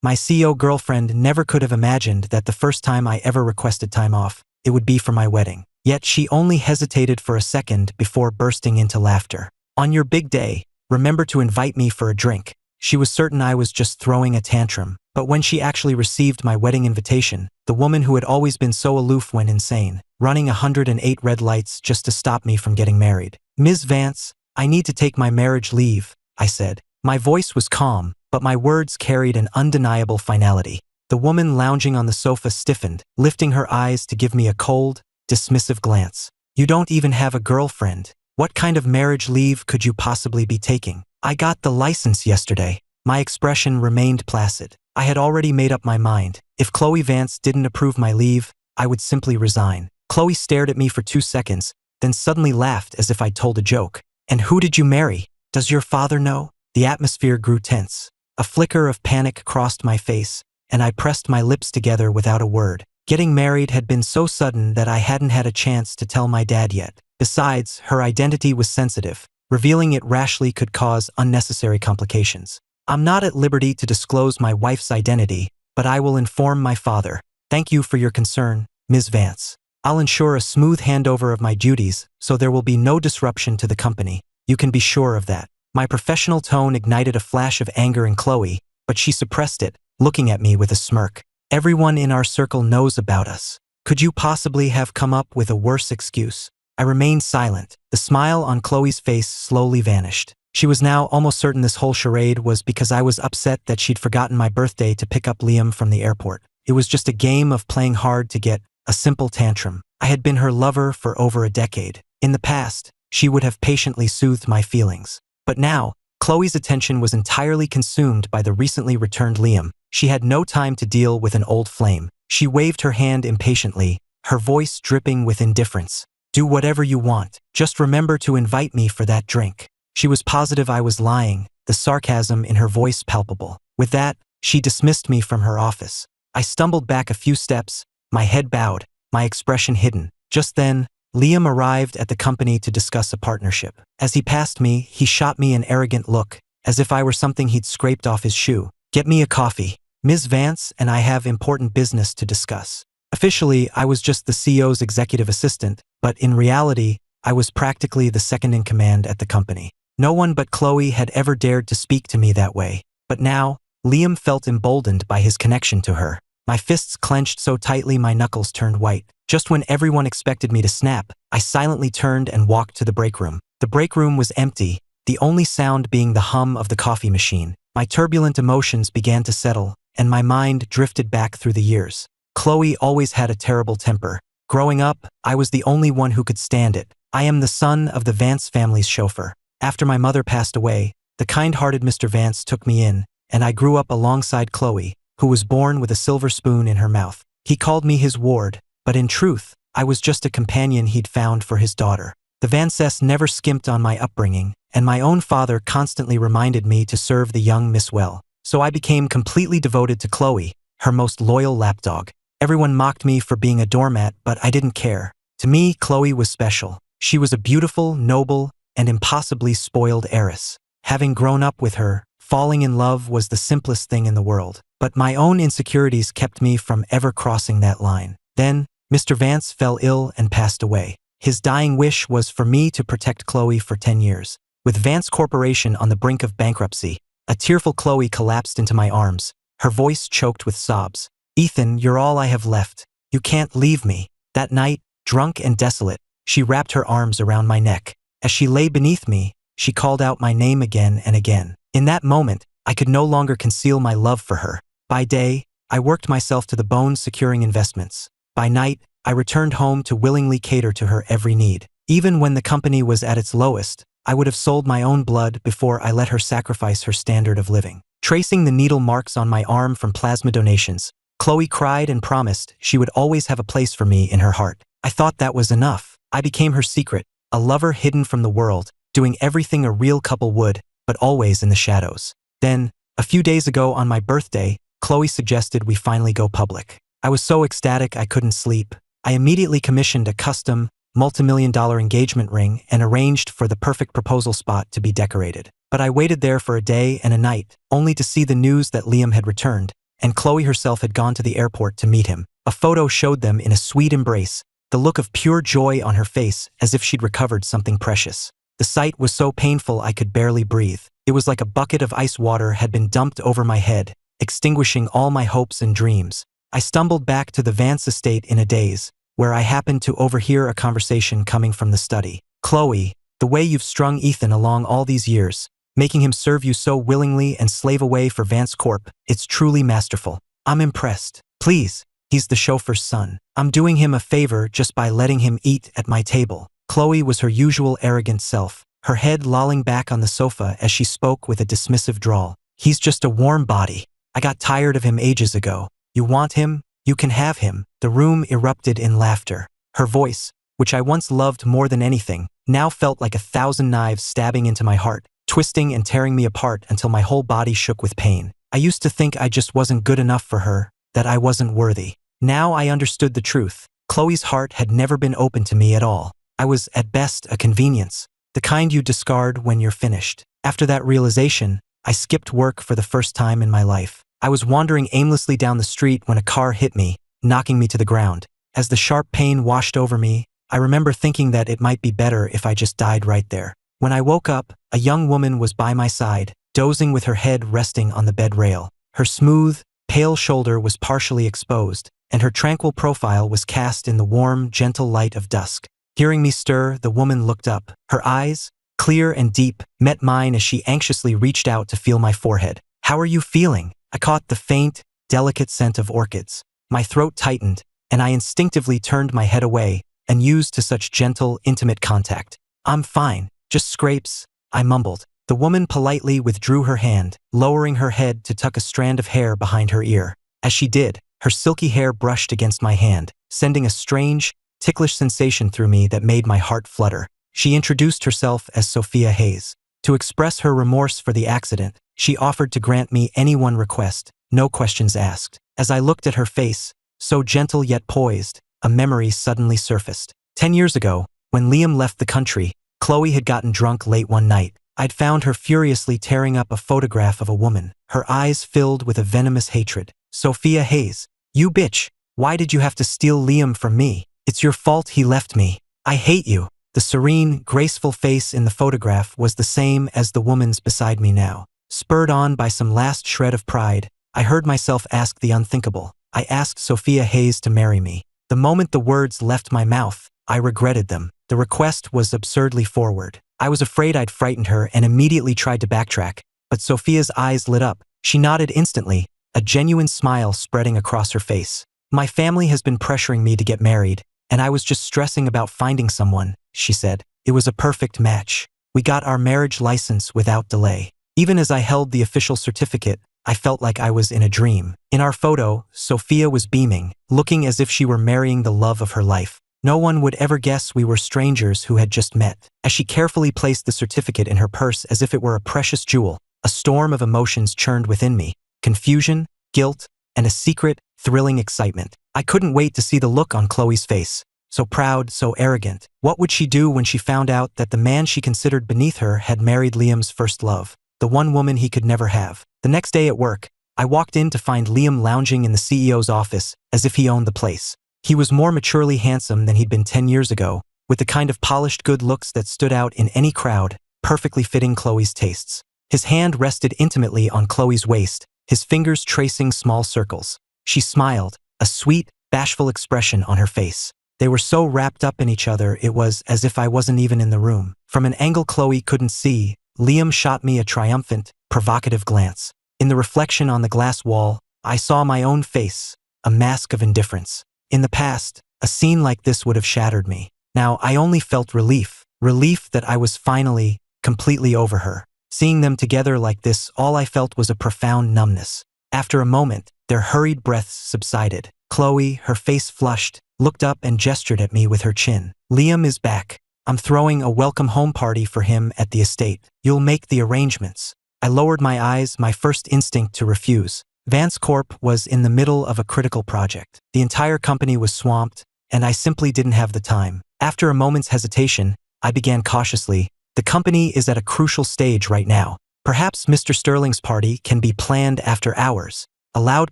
My CEO girlfriend never could have imagined that the first time I ever requested time off, it would be for my wedding. Yet she only hesitated for a second before bursting into laughter. On your big day, remember to invite me for a drink. She was certain I was just throwing a tantrum. But when she actually received my wedding invitation, the woman who had always been so aloof went insane, running 108 red lights just to stop me from getting married. Ms. Vance, I need to take my marriage leave, I said. My voice was calm, but my words carried an undeniable finality. The woman lounging on the sofa stiffened, lifting her eyes to give me a cold, dismissive glance. You don't even have a girlfriend. What kind of marriage leave could you possibly be taking? I got the license yesterday. My expression remained placid. I had already made up my mind. If Chloe Vance didn't approve my leave, I would simply resign. Chloe stared at me for 2 seconds, then suddenly laughed as if I'd told a joke. And who did you marry? Does your father know? The atmosphere grew tense. A flicker of panic crossed my face, and I pressed my lips together without a word. Getting married had been so sudden that I hadn't had a chance to tell my dad yet. Besides, her identity was sensitive. Revealing it rashly could cause unnecessary complications. I'm not at liberty to disclose my wife's identity, but I will inform my father. Thank you for your concern, Ms. Vance. I'll ensure a smooth handover of my duties, so there will be no disruption to the company. You can be sure of that. My professional tone ignited a flash of anger in Chloe, but she suppressed it, looking at me with a smirk. Everyone in our circle knows about us. Could you possibly have come up with a worse excuse? I remained silent. The smile on Chloe's face slowly vanished. She was now almost certain this whole charade was because I was upset that she'd forgotten my birthday to pick up Liam from the airport. It was just a game of playing hard to get a simple tantrum. I had been her lover for over a decade. In the past, she would have patiently soothed my feelings. But now, Chloe's attention was entirely consumed by the recently returned Liam. She had no time to deal with an old flame. She waved her hand impatiently, her voice dripping with indifference. Do whatever you want. Just remember to invite me for that drink. She was positive I was lying, the sarcasm in her voice palpable. With that, she dismissed me from her office. I stumbled back a few steps, my head bowed, my expression hidden. Just then, Liam arrived at the company to discuss a partnership. As he passed me, he shot me an arrogant look, as if I were something he'd scraped off his shoe. Get me a coffee. Ms. Vance and I have important business to discuss. Officially, I was just the CEO's executive assistant, but in reality, I was practically the second in command at the company. No one but Chloe had ever dared to speak to me that way. But now, Liam felt emboldened by his connection to her. My fists clenched so tightly my knuckles turned white. Just when everyone expected me to snap, I silently turned and walked to the break room. The break room was empty, the only sound being the hum of the coffee machine. My turbulent emotions began to settle, and my mind drifted back through the years. Chloe always had a terrible temper. Growing up, I was the only one who could stand it. I am the son of the Vance family's chauffeur. After my mother passed away, the kind-hearted Mr. Vance took me in, and I grew up alongside Chloe, who was born with a silver spoon in her mouth. He called me his ward, but in truth, I was just a companion he'd found for his daughter. The Vances never skimped on my upbringing, and my own father constantly reminded me to serve the young miss well. So I became completely devoted to Chloe, her most loyal lapdog. Everyone mocked me for being a doormat, but I didn't care. To me, Chloe was special. She was a beautiful, noble, and impossibly spoiled heiress. Having grown up with her, falling in love was the simplest thing in the world. But my own insecurities kept me from ever crossing that line. Then, Mr. Vance fell ill and passed away. His dying wish was for me to protect Chloe for 10 years. With Vance Corporation on the brink of bankruptcy, a tearful Chloe collapsed into my arms, her voice choked with sobs. Ethan, you're all I have left. You can't leave me. That night, drunk and desolate, she wrapped her arms around my neck. As she lay beneath me, she called out my name again and again. In that moment, I could no longer conceal my love for her. By day, I worked myself to the bone securing investments. By night, I returned home to willingly cater to her every need. Even when the company was at its lowest, I would have sold my own blood before I let her sacrifice her standard of living. Tracing the needle marks on my arm from plasma donations, Chloe cried and promised she would always have a place for me in her heart. I thought that was enough. I became her secret, a lover hidden from the world, doing everything a real couple would, but always in the shadows. Then, a few days ago on my birthday, Chloe suggested we finally go public. I was so ecstatic I couldn't sleep. I immediately commissioned a custom, multi-million-dollar engagement ring and arranged for the perfect proposal spot to be decorated. But I waited there for a day and a night, only to see the news that Liam had returned, and Chloe herself had gone to the airport to meet him. A photo showed them in a sweet embrace, the look of pure joy on her face as if she'd recovered something precious. The sight was so painful I could barely breathe. It was like a bucket of ice water had been dumped over my head, extinguishing all my hopes and dreams. I stumbled back to the Vance estate in a daze, where I happened to overhear a conversation coming from the study. "Chloe, the way you've strung Ethan along all these years, making him serve you so willingly and slave away for Vance Corp, it's truly masterful. I'm impressed. Please, he's the chauffeur's son. I'm doing him a favor just by letting him eat at my table." Chloe was her usual arrogant self, her head lolling back on the sofa as she spoke with a dismissive drawl. "He's just a warm body. I got tired of him ages ago. You want him? You can have him." The room erupted in laughter. Her voice, which I once loved more than anything, now felt like 1,000 knives stabbing into my heart, twisting and tearing me apart until my whole body shook with pain. I used to think I just wasn't good enough for her, that I wasn't worthy. Now I understood the truth. Chloe's heart had never been open to me at all. I was, at best, a convenience, the kind you discard when you're finished. After that realization, I skipped work for the first time in my life. I was wandering aimlessly down the street when a car hit me, knocking me to the ground. As the sharp pain washed over me, I remember thinking that it might be better if I just died right there. When I woke up, a young woman was by my side, dozing with her head resting on the bed rail. Her smooth, pale shoulder was partially exposed, and her tranquil profile was cast in the warm, gentle light of dusk. Hearing me stir, the woman looked up. Her eyes, clear and deep, met mine as she anxiously reached out to feel my forehead. "How are you feeling?" I caught the faint, delicate scent of orchids. My throat tightened, and I instinctively turned my head away, unused to such gentle, intimate contact. "I'm fine, just scrapes," I mumbled. The woman politely withdrew her hand, lowering her head to tuck a strand of hair behind her ear. As she did, her silky hair brushed against my hand, sending a strange, ticklish sensation through me that made my heart flutter. She introduced herself as Sophia Hayes. To express her remorse for the accident, she offered to grant me any one request, no questions asked. As I looked at her face, so gentle yet poised, a memory suddenly surfaced. 10 years ago, when Liam left the country, Chloe had gotten drunk late one night. I'd found her furiously tearing up a photograph of a woman, her eyes filled with a venomous hatred. "Sophia Hayes, you bitch, why did you have to steal Liam from me? It's your fault he left me. I hate you." The serene, graceful face in the photograph was the same as the woman's beside me now. Spurred on by some last shred of pride, I heard myself ask the unthinkable. I asked Sophia Hayes to marry me. The moment the words left my mouth, I regretted them. The request was absurdly forward. I was afraid I'd frightened her and immediately tried to backtrack, but Sophia's eyes lit up. She nodded instantly, a genuine smile spreading across her face. "My family has been pressuring me to get married, and I was just stressing about finding someone," she said. "It was a perfect match. We got our marriage license without delay. Even as I held the official certificate, I felt like I was in a dream. In our photo, Sophia was beaming, looking as if she were marrying the love of her life. No one would ever guess we were strangers who had just met." As she carefully placed the certificate in her purse as if it were a precious jewel, a storm of emotions churned within me: confusion, guilt, and a secret, thrilling excitement. I couldn't wait to see the look on Chloe's face. So proud, so arrogant. What would she do when she found out that the man she considered beneath her had married Liam's first love, the one woman he could never have? The next day at work, I walked in to find Liam lounging in the CEO's office as if he owned the place. He was more maturely handsome than he'd been 10 years ago, with the kind of polished good looks that stood out in any crowd, perfectly fitting Chloe's tastes. His hand rested intimately on Chloe's waist, his fingers tracing small circles. She smiled, a sweet, bashful expression on her face. They were so wrapped up in each other it was as if I wasn't even in the room. From an angle Chloe couldn't see, Liam shot me a triumphant, provocative glance. In the reflection on the glass wall, I saw my own face, a mask of indifference. In the past, a scene like this would have shattered me. Now I only felt relief that I was finally, completely over her. Seeing them together like this, all I felt was a profound numbness. After a moment, their hurried breaths subsided. Chloe, her face flushed, looked up and gestured at me with her chin. "Liam is back. I'm throwing a welcome home party for him at the estate. You'll make the arrangements." I lowered my eyes, my first instinct to refuse. Vance Corp was in the middle of a critical project. The entire company was swamped, and I simply didn't have the time. After a moment's hesitation, I began cautiously, "The company is at a crucial stage right now. Perhaps Mr. Sterling's party can be planned after hours." A loud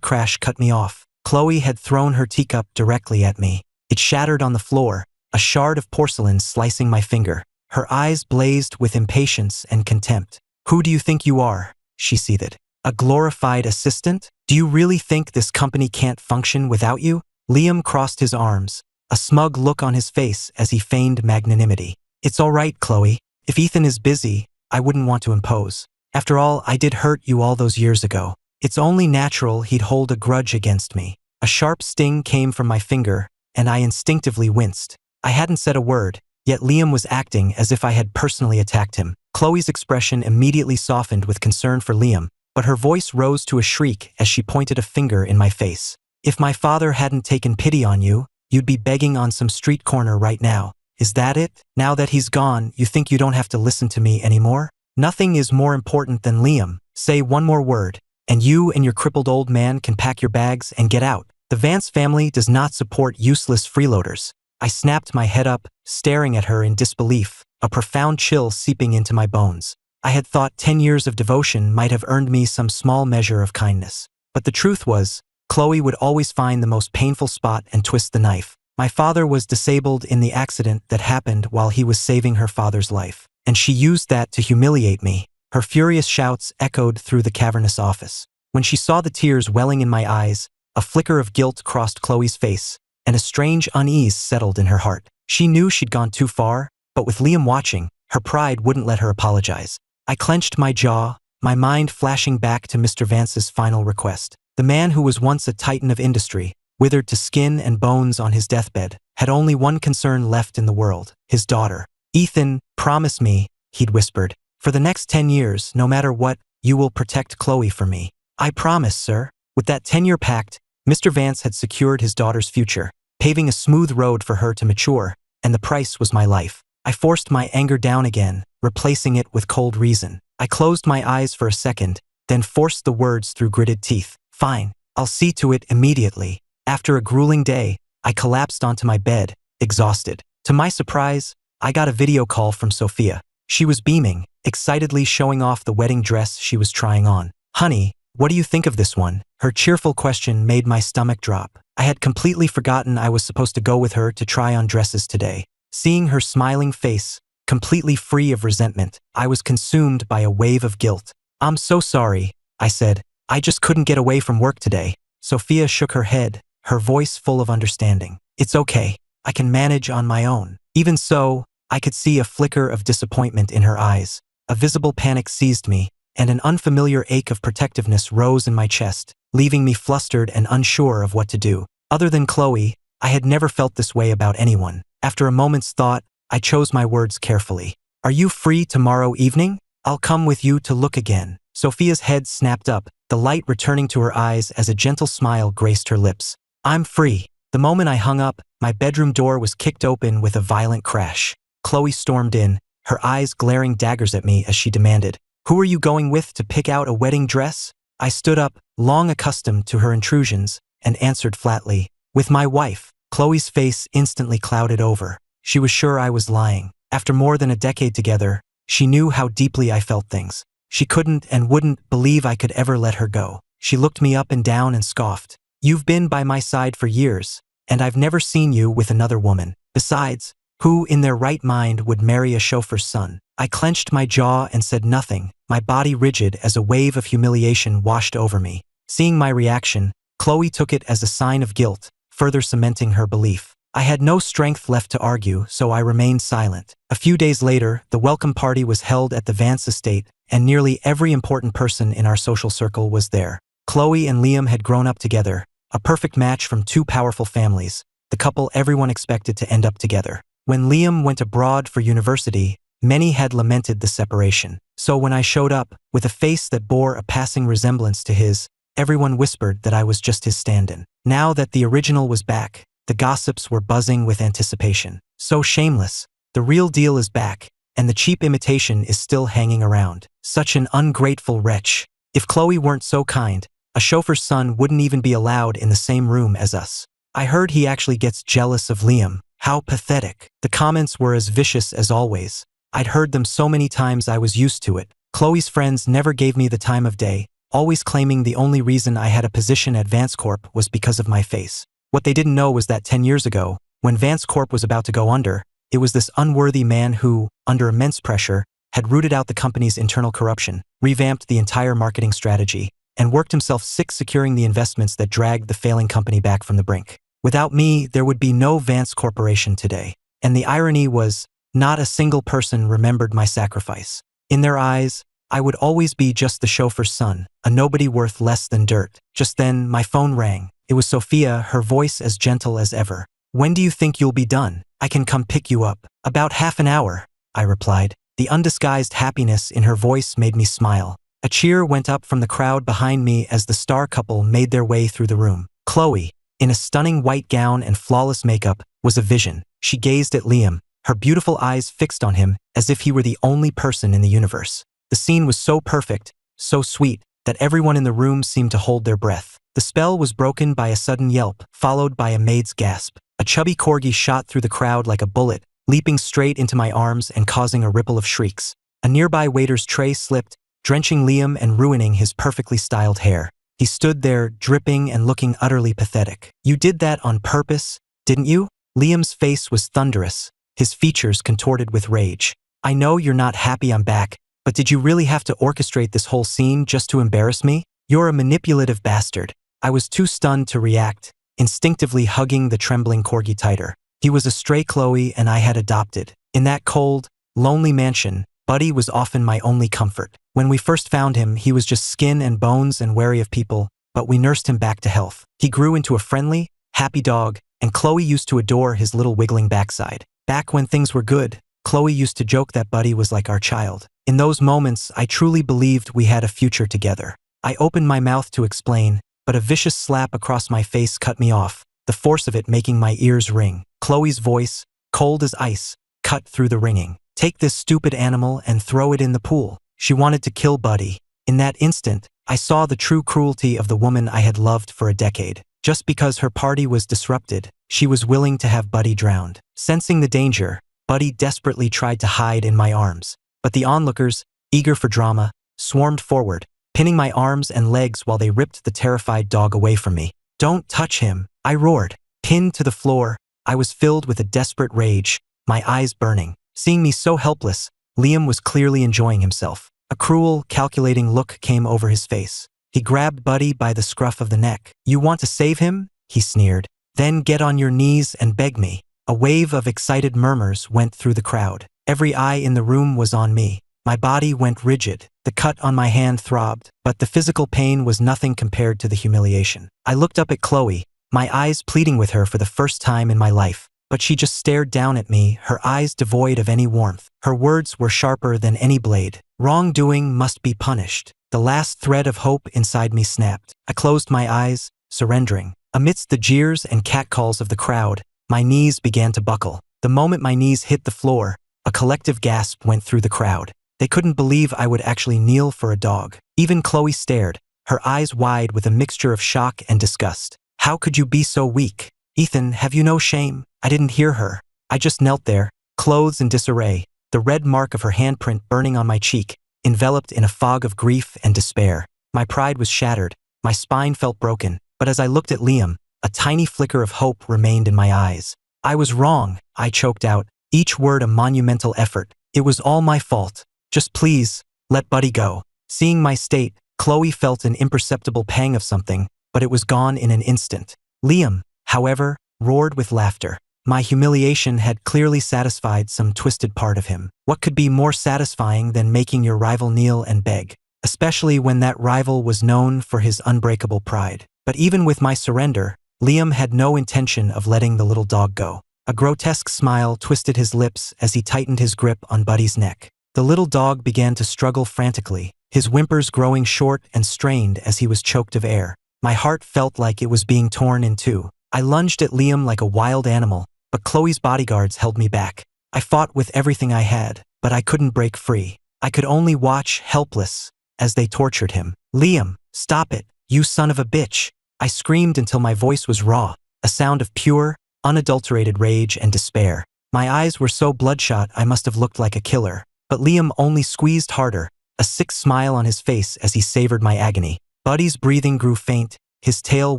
crash cut me off. Chloe had thrown her teacup directly at me. It shattered on the floor, a shard of porcelain slicing my finger. Her eyes blazed with impatience and contempt. "Who do you think you are?" she seethed. "A glorified assistant? Do you really think this company can't function without you?" Liam crossed his arms, a smug look on his face as he feigned magnanimity. "It's all right, Chloe. If Ethan is busy, I wouldn't want to impose. After all, I did hurt you all those years ago. It's only natural he'd hold a grudge against me." A sharp sting came from my finger, and I instinctively winced. I hadn't said a word, yet Liam was acting as if I had personally attacked him. Chloe's expression immediately softened with concern for Liam, but her voice rose to a shriek as she pointed a finger in my face. "If my father hadn't taken pity on you, you'd be begging on some street corner right now. Is that it? Now that he's gone, you think you don't have to listen to me anymore? Nothing is more important than Liam. Say one more word, and you and your crippled old man can pack your bags and get out. The Vance family does not support useless freeloaders." I snapped my head up, staring at her in disbelief, a profound chill seeping into my bones. I had thought 10 years of devotion might have earned me some small measure of kindness. But the truth was, Chloe would always find the most painful spot and twist the knife. My father was disabled in the accident that happened while he was saving her father's life, and she used that to humiliate me. Her furious shouts echoed through the cavernous office. When she saw the tears welling in my eyes, a flicker of guilt crossed Chloe's face, and a strange unease settled in her heart. She knew she'd gone too far, but with Liam watching, her pride wouldn't let her apologize. I clenched my jaw, my mind flashing back to Mr. Vance's final request. The man who was once a titan of industry, withered to skin and bones on his deathbed, had only one concern left in the world: his daughter. "Ethan, promise me," he'd whispered. "For the next 10 years, no matter what, you will protect Chloe for me." "I promise, sir." With that 10-year pact, Mr. Vance had secured his daughter's future, paving a smooth road for her to mature, and the price was my life. I forced my anger down again, replacing it with cold reason. I closed my eyes for a second, then forced the words through gritted teeth. "Fine, I'll see to it immediately." After a grueling day, I collapsed onto my bed, exhausted. To my surprise, I got a video call from Sophia. She was beaming, excitedly showing off the wedding dress she was trying on. "Honey, what do you think of this one?" Her cheerful question made my stomach drop. I had completely forgotten I was supposed to go with her to try on dresses today. Seeing her smiling face, completely free of resentment, I was consumed by a wave of guilt. "I'm so sorry," I said. "I just couldn't get away from work today." Sophia shook her head, her voice full of understanding. "It's okay. I can manage on my own." Even so, I could see a flicker of disappointment in her eyes. A visible panic seized me, and an unfamiliar ache of protectiveness rose in my chest, leaving me flustered and unsure of what to do. Other than Chloe, I had never felt this way about anyone. After a moment's thought, I chose my words carefully. "Are you free tomorrow evening? I'll come with you to look again." Sophia's head snapped up, the light returning to her eyes as a gentle smile graced her lips. "I'm free." The moment I hung up, my bedroom door was kicked open with a violent crash. Chloe stormed in, her eyes glaring daggers at me as she demanded, "Who are you going with to pick out a wedding dress?" I stood up, long accustomed to her intrusions, and answered flatly, "With my wife." Chloe's face instantly clouded over. She was sure I was lying. After more than a decade together, she knew how deeply I felt things. She couldn't and wouldn't believe I could ever let her go. She looked me up and down and scoffed. "You've been by my side for years, and I've never seen you with another woman. Besides, who in their right mind would marry a chauffeur's son?" I clenched my jaw and said nothing, my body rigid as a wave of humiliation washed over me. Seeing my reaction, Chloe took it as a sign of guilt, further cementing her belief. I had no strength left to argue, so I remained silent. A few days later, the welcome party was held at the Vance estate, and nearly every important person in our social circle was there. Chloe and Liam had grown up together, a perfect match from two powerful families, the couple everyone expected to end up together. When Liam went abroad for university, many had lamented the separation. So when I showed up, with a face that bore a passing resemblance to his, everyone whispered that I was just his stand-in. Now that the original was back, the gossips were buzzing with anticipation. "So shameless. The real deal is back, and the cheap imitation is still hanging around. Such an ungrateful wretch. If Chloe weren't so kind, a chauffeur's son wouldn't even be allowed in the same room as us. I heard he actually gets jealous of Liam. How pathetic." The comments were as vicious as always. I'd heard them so many times I was used to it. Chloe's friends never gave me the time of day, always claiming the only reason I had a position at Vance Corp was because of my face. What they didn't know was that 10 years ago, when Vance Corp was about to go under, it was this unworthy man who, under immense pressure, had rooted out the company's internal corruption, revamped the entire marketing strategy, and worked himself sick securing the investments that dragged the failing company back from the brink. Without me, there would be no Vance Corporation today. And the irony was, not a single person remembered my sacrifice. In their eyes, I would always be just the chauffeur's son, a nobody worth less than dirt. Just then, my phone rang. It was Sophia, her voice as gentle as ever. "When do you think you'll be done? I can come pick you up." "About half an hour," I replied. The undisguised happiness in her voice made me smile. A cheer went up from the crowd behind me as the star couple made their way through the room. Chloe, in a stunning white gown and flawless makeup, was a vision. She gazed at Liam, her beautiful eyes fixed on him as if he were the only person in the universe. The scene was so perfect, so sweet, that everyone in the room seemed to hold their breath. The spell was broken by a sudden yelp, followed by a maid's gasp. A chubby corgi shot through the crowd like a bullet, leaping straight into my arms and causing a ripple of shrieks. A nearby waiter's tray slipped, drenching Liam and ruining his perfectly styled hair. He stood there, dripping and looking utterly pathetic. "You did that on purpose, didn't you?" Liam's face was thunderous, his features contorted with rage. "I know you're not happy I'm back, but did you really have to orchestrate this whole scene just to embarrass me? You're a manipulative bastard." I was too stunned to react, instinctively hugging the trembling corgi tighter. He was a stray Chloe and I had adopted. In that cold, lonely mansion, Buddy was often my only comfort. When we first found him, he was just skin and bones and wary of people, but we nursed him back to health. He grew into a friendly, happy dog, and Chloe used to adore his little wiggling backside. Back when things were good, Chloe used to joke that Buddy was like our child. In those moments, I truly believed we had a future together. I opened my mouth to explain, but a vicious slap across my face cut me off, the force of it making my ears ring. Chloe's voice, cold as ice, cut through the ringing. "Take this stupid animal and throw it in the pool." She wanted to kill Buddy. In that instant, I saw the true cruelty of the woman I had loved for a decade. Just because her party was disrupted, she was willing to have Buddy drowned. Sensing the danger, Buddy desperately tried to hide in my arms. But the onlookers, eager for drama, swarmed forward, pinning my arms and legs while they ripped the terrified dog away from me. "Don't touch him," I roared. Pinned to the floor, I was filled with a desperate rage, my eyes burning. Seeing me so helpless, Liam was clearly enjoying himself. A cruel, calculating look came over his face. He grabbed Buddy by the scruff of the neck. "You want to save him?" he sneered. "Then get on your knees and beg me." A wave of excited murmurs went through the crowd. Every eye in the room was on me. My body went rigid. The cut on my hand throbbed, but the physical pain was nothing compared to the humiliation. I looked up at Chloe, my eyes pleading with her for the first time in my life. But she just stared down at me, her eyes devoid of any warmth. Her words were sharper than any blade. "Wrongdoing must be punished." The last thread of hope inside me snapped. I closed my eyes, surrendering. Amidst the jeers and catcalls of the crowd, my knees began to buckle. The moment my knees hit the floor, a collective gasp went through the crowd. They couldn't believe I would actually kneel for a dog. Even Chloe stared, her eyes wide with a mixture of shock and disgust. "How could you be so weak? Ethan, have you no shame?" I didn't hear her. I just knelt there, clothes in disarray, the red mark of her handprint burning on my cheek, enveloped in a fog of grief and despair. My pride was shattered, my spine felt broken, but as I looked at Liam, a tiny flicker of hope remained in my eyes. "I was wrong," I choked out, each word a monumental effort. "It was all my fault. Just please, let Buddy go." Seeing my state, Chloe felt an imperceptible pang of something, but it was gone in an instant. Liam, however, roared with laughter. My humiliation had clearly satisfied some twisted part of him. What could be more satisfying than making your rival kneel and beg, especially when that rival was known for his unbreakable pride? But even with my surrender, Liam had no intention of letting the little dog go. A grotesque smile twisted his lips as he tightened his grip on Buddy's neck. The little dog began to struggle frantically, his whimpers growing short and strained as he was choked of air. My heart felt like it was being torn in two. I lunged at Liam like a wild animal, but Chloe's bodyguards held me back. I fought with everything I had, but I couldn't break free. I could only watch, helpless, as they tortured him. "Liam, stop it, you son of a bitch!" I screamed until my voice was raw, a sound of pure, unadulterated rage and despair. My eyes were so bloodshot I must have looked like a killer, but Liam only squeezed harder, a sick smile on his face as he savored my agony. Buddy's breathing grew faint, his tail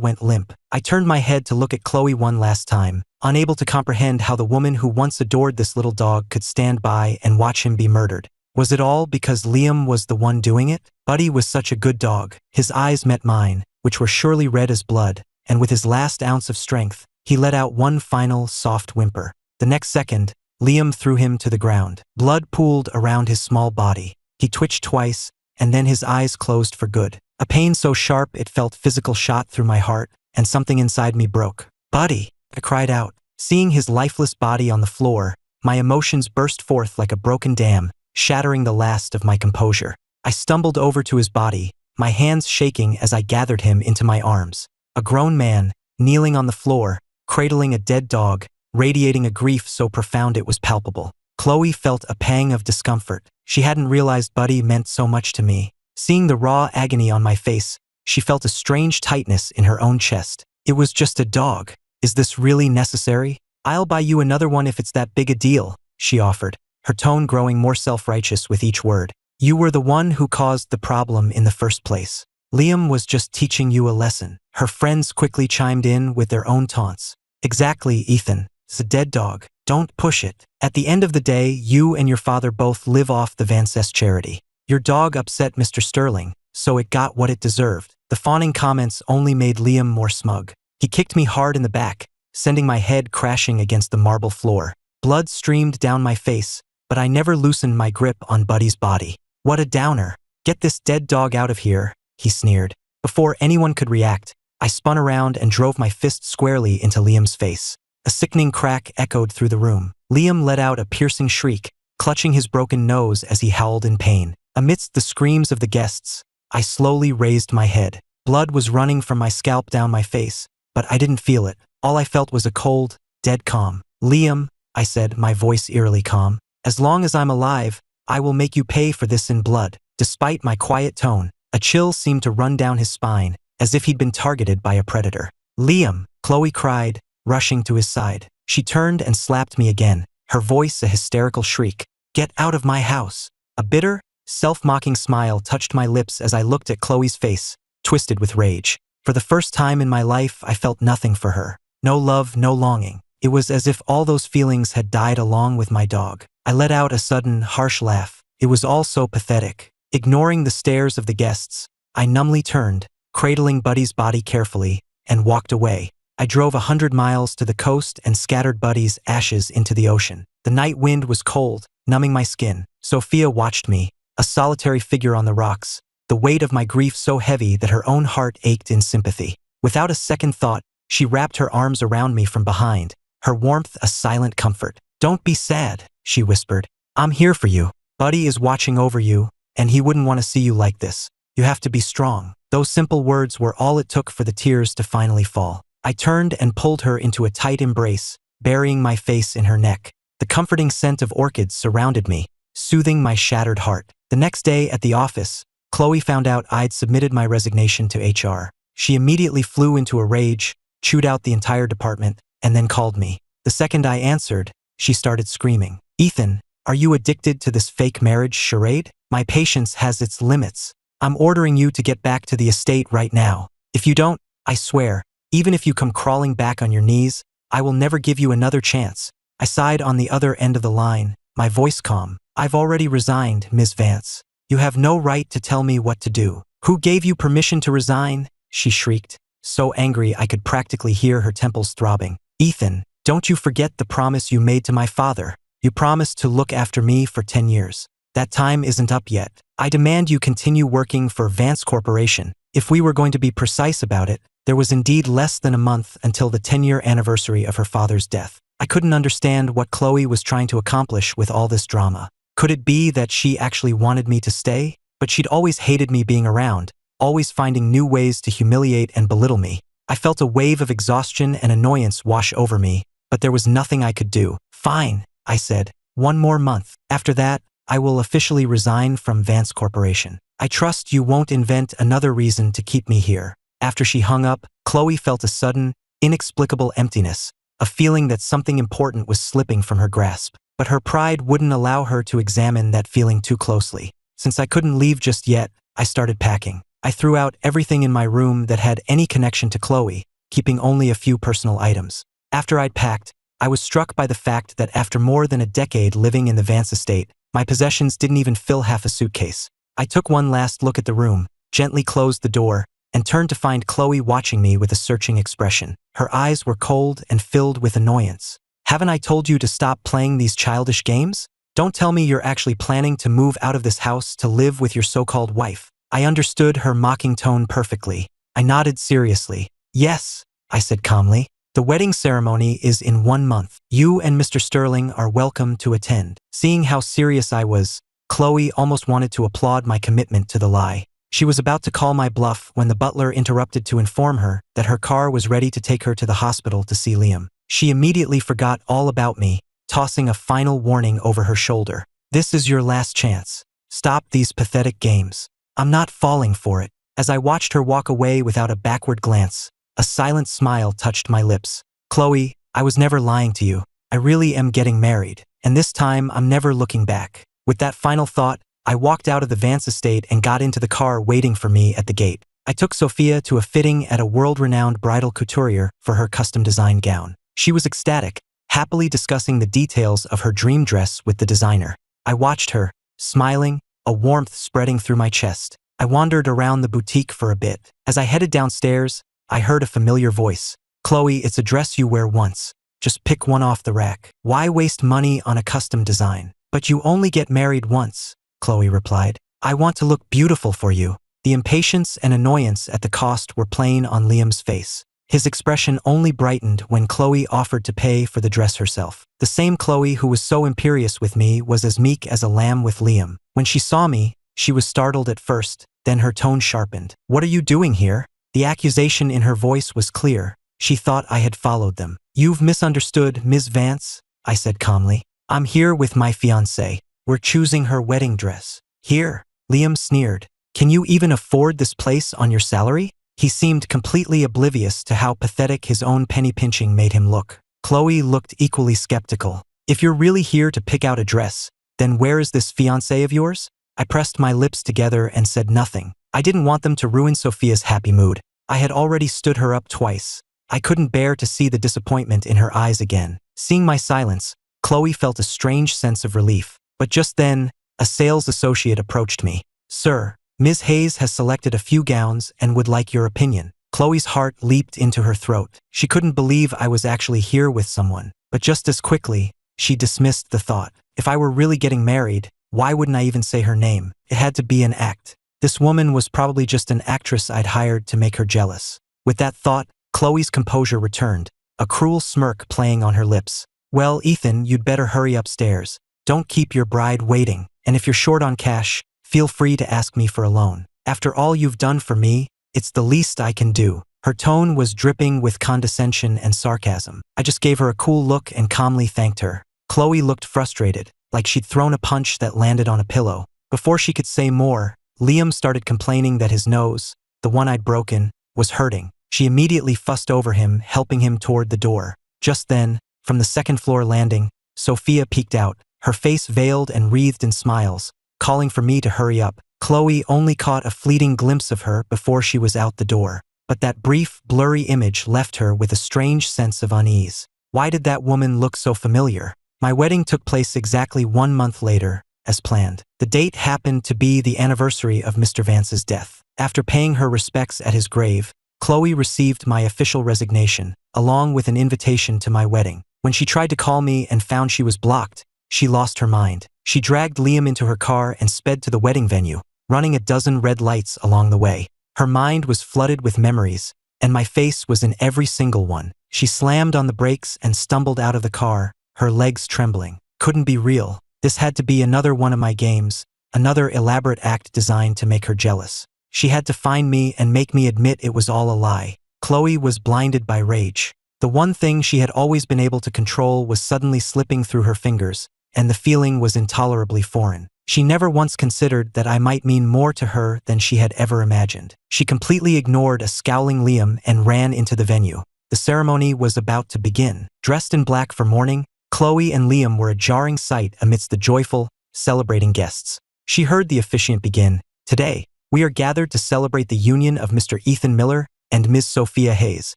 went limp. I turned my head to look at Chloe one last time, unable to comprehend how the woman who once adored this little dog could stand by and watch him be murdered. Was it all because Liam was the one doing it? Buddy was such a good dog. His eyes met mine, which were surely red as blood, and with his last ounce of strength, he let out one final, soft whimper. The next second, Liam threw him to the ground. Blood pooled around his small body. He twitched twice, and then his eyes closed for good. A pain so sharp it felt physical shot through my heart, and something inside me broke. "Buddy!" I cried out. Seeing his lifeless body on the floor, my emotions burst forth like a broken dam, shattering the last of my composure. I stumbled over to his body, my hands shaking as I gathered him into my arms. A grown man, kneeling on the floor, cradling a dead dog, radiating a grief so profound it was palpable. Chloe felt a pang of discomfort. She hadn't realized Buddy meant so much to me. Seeing the raw agony on my face, she felt a strange tightness in her own chest. It was just a dog. Is this really necessary? "I'll buy you another one if it's that big a deal," she offered, her tone growing more self-righteous with each word. "You were the one who caused the problem in the first place. Liam was just teaching you a lesson." Her friends quickly chimed in with their own taunts. "Exactly, Ethan. It's a dead dog. Don't push it. At the end of the day, you and your father both live off the Vancess charity. Your dog upset Mr. Sterling, so it got what it deserved." The fawning comments only made Liam more smug. He kicked me hard in the back, sending my head crashing against the marble floor. Blood streamed down my face, but I never loosened my grip on Buddy's body. "What a downer. Get this dead dog out of here," he sneered. Before anyone could react, I spun around and drove my fist squarely into Liam's face. A sickening crack echoed through the room. Liam let out a piercing shriek, clutching his broken nose as he howled in pain. Amidst the screams of the guests, I slowly raised my head. Blood was running from my scalp down my face, but I didn't feel it. All I felt was a cold, dead calm. "Liam," I said, my voice eerily calm, "as long as I'm alive, I will make you pay for this in blood." Despite my quiet tone, a chill seemed to run down his spine, as if he'd been targeted by a predator. "Liam!" Chloe cried, rushing to his side. She turned and slapped me again, her voice a hysterical shriek. "Get out of my house!" A bitter, self-mocking smile touched my lips as I looked at Chloe's face, twisted with rage. For the first time in my life, I felt nothing for her. No love, no longing. It was as if all those feelings had died along with my dog. I let out a sudden, harsh laugh. It was all so pathetic. Ignoring the stares of the guests, I numbly turned, cradling Buddy's body carefully, and walked away. I drove 100 miles to the coast and scattered Buddy's ashes into the ocean. The night wind was cold, numbing my skin. Sophia watched me, a solitary figure on the rocks, the weight of my grief so heavy that her own heart ached in sympathy. Without a second thought, she wrapped her arms around me from behind, her warmth a silent comfort. "Don't be sad," she whispered. "I'm here for you. Buddy is watching over you, and he wouldn't want to see you like this. You have to be strong." Those simple words were all it took for the tears to finally fall. I turned and pulled her into a tight embrace, burying my face in her neck. The comforting scent of orchids surrounded me, soothing my shattered heart. The next day at the office, Chloe found out I'd submitted my resignation to HR. She immediately flew into a rage, chewed out the entire department, and then called me. The second I answered, she started screaming. "Ethan, are you addicted to this fake marriage charade? My patience has its limits. I'm ordering you to get back to the estate right now. If you don't, I swear, even if you come crawling back on your knees, I will never give you another chance." I sighed on the other end of the line, my voice calm. "I've already resigned, Ms. Vance. You have no right to tell me what to do." "Who gave you permission to resign?" she shrieked, so angry I could practically hear her temples throbbing. "Ethan, don't you forget the promise you made to my father. You promised to look after me for 10 years. That time isn't up yet. I demand you continue working for Vance Corporation." If we were going to be precise about it, there was indeed less than a month until the 10-year anniversary of her father's death. I couldn't understand what Chloe was trying to accomplish with all this drama. Could it be that she actually wanted me to stay? But she'd always hated me being around, always finding new ways to humiliate and belittle me. I felt a wave of exhaustion and annoyance wash over me, but there was nothing I could do. "Fine," I said. "One more month. After that, I will officially resign from Vance Corporation. I trust you won't invent another reason to keep me here." After she hung up, Chloe felt a sudden, inexplicable emptiness, a feeling that something important was slipping from her grasp. But her pride wouldn't allow her to examine that feeling too closely. Since I couldn't leave just yet, I started packing. I threw out everything in my room that had any connection to Chloe, keeping only a few personal items. After I'd packed, I was struck by the fact that after more than a decade living in the Vance estate, my possessions didn't even fill half a suitcase. I took one last look at the room, gently closed the door, and turned to find Chloe watching me with a searching expression. Her eyes were cold and filled with annoyance. "Haven't I told you to stop playing these childish games? Don't tell me you're actually planning to move out of this house to live with your so-called wife." I understood her mocking tone perfectly. I nodded seriously. "Yes," I said calmly. "The wedding ceremony is in 1 month. You and Mr. Sterling are welcome to attend." Seeing how serious I was, Chloe almost wanted to applaud my commitment to the lie. She was about to call my bluff when the butler interrupted to inform her that her car was ready to take her to the hospital to see Liam. She immediately forgot all about me, tossing a final warning over her shoulder. "This is your last chance. Stop these pathetic games." I'm not falling for it. As I watched her walk away without a backward glance, a silent smile touched my lips. "Chloe, I was never lying to you. I really am getting married, and this time I'm never looking back." With that final thought, I walked out of the Vance estate and got into the car waiting for me at the gate. I took Sophia to a fitting at a world-renowned bridal couturier for her custom-designed gown. She was ecstatic, happily discussing the details of her dream dress with the designer. I watched her, smiling, a warmth spreading through my chest. I wandered around the boutique for a bit. As I headed downstairs, I heard a familiar voice. "Chloe, it's a dress you wear once. Just pick one off the rack. Why waste money on a custom design?" "But you only get married once," Chloe replied. "I want to look beautiful for you." The impatience and annoyance at the cost were plain on Liam's face. His expression only brightened when Chloe offered to pay for the dress herself. The same Chloe who was so imperious with me was as meek as a lamb with Liam. When she saw me, she was startled at first, then her tone sharpened. "What are you doing here?" The accusation in her voice was clear. She thought I had followed them. "You've misunderstood, Ms. Vance," I said calmly. "I'm here with my fiancée. We're choosing her wedding dress." "Here?" Liam sneered. "Can you even afford this place on your salary?" He seemed completely oblivious to how pathetic his own penny-pinching made him look. Chloe looked equally skeptical. "If you're really here to pick out a dress, then where is this fiancé of yours?" I pressed my lips together and said nothing. I didn't want them to ruin Sophia's happy mood. I had already stood her up twice. I couldn't bear to see the disappointment in her eyes again. Seeing my silence, Chloe felt a strange sense of relief. But just then, a sales associate approached me. "Sir, Ms. Hayes has selected a few gowns and would like your opinion." Chloe's heart leaped into her throat. She couldn't believe I was actually here with someone. But just as quickly, she dismissed the thought. If I were really getting married, why wouldn't I even say her name? It had to be an act. This woman was probably just an actress I'd hired to make her jealous. With that thought, Chloe's composure returned, a cruel smirk playing on her lips. "Well, Ethan, you'd better hurry upstairs. Don't keep your bride waiting. And if you're short on cash, feel free to ask me for a loan. After all you've done for me, it's the least I can do." Her tone was dripping with condescension and sarcasm. I just gave her a cool look and calmly thanked her. Chloe looked frustrated, like she'd thrown a punch that landed on a pillow. Before she could say more, Liam started complaining that his nose, the one I'd broken, was hurting. She immediately fussed over him, helping him toward the door. Just then, from the second-floor landing, Sophia peeked out, her face veiled and wreathed in smiles, calling for me to hurry up. Chloe only caught a fleeting glimpse of her before she was out the door. But that brief, blurry image left her with a strange sense of unease. Why did that woman look so familiar? My wedding took place exactly 1 month later, as planned. The date happened to be the anniversary of Mr. Vance's death. After paying her respects at his grave, Chloe received my official resignation, along with an invitation to my wedding. When she tried to call me and found she was blocked, she lost her mind. She dragged Liam into her car and sped to the wedding venue, running a dozen red lights along the way. Her mind was flooded with memories, and my face was in every single one. She slammed on the brakes and stumbled out of the car, her legs trembling. Couldn't be real. This had to be another one of my games, another elaborate act designed to make her jealous. She had to find me and make me admit it was all a lie. Chloe was blinded by rage. The one thing she had always been able to control was suddenly slipping through her fingers, and the feeling was intolerably foreign. She never once considered that I might mean more to her than she had ever imagined. She completely ignored a scowling Liam and ran into the venue. The ceremony was about to begin. Dressed in black for mourning, Chloe and Liam were a jarring sight amidst the joyful, celebrating guests. She heard the officiant begin. "Today, We are gathered to celebrate the union of Mr. Ethan Miller and Ms. Sophia Hayes.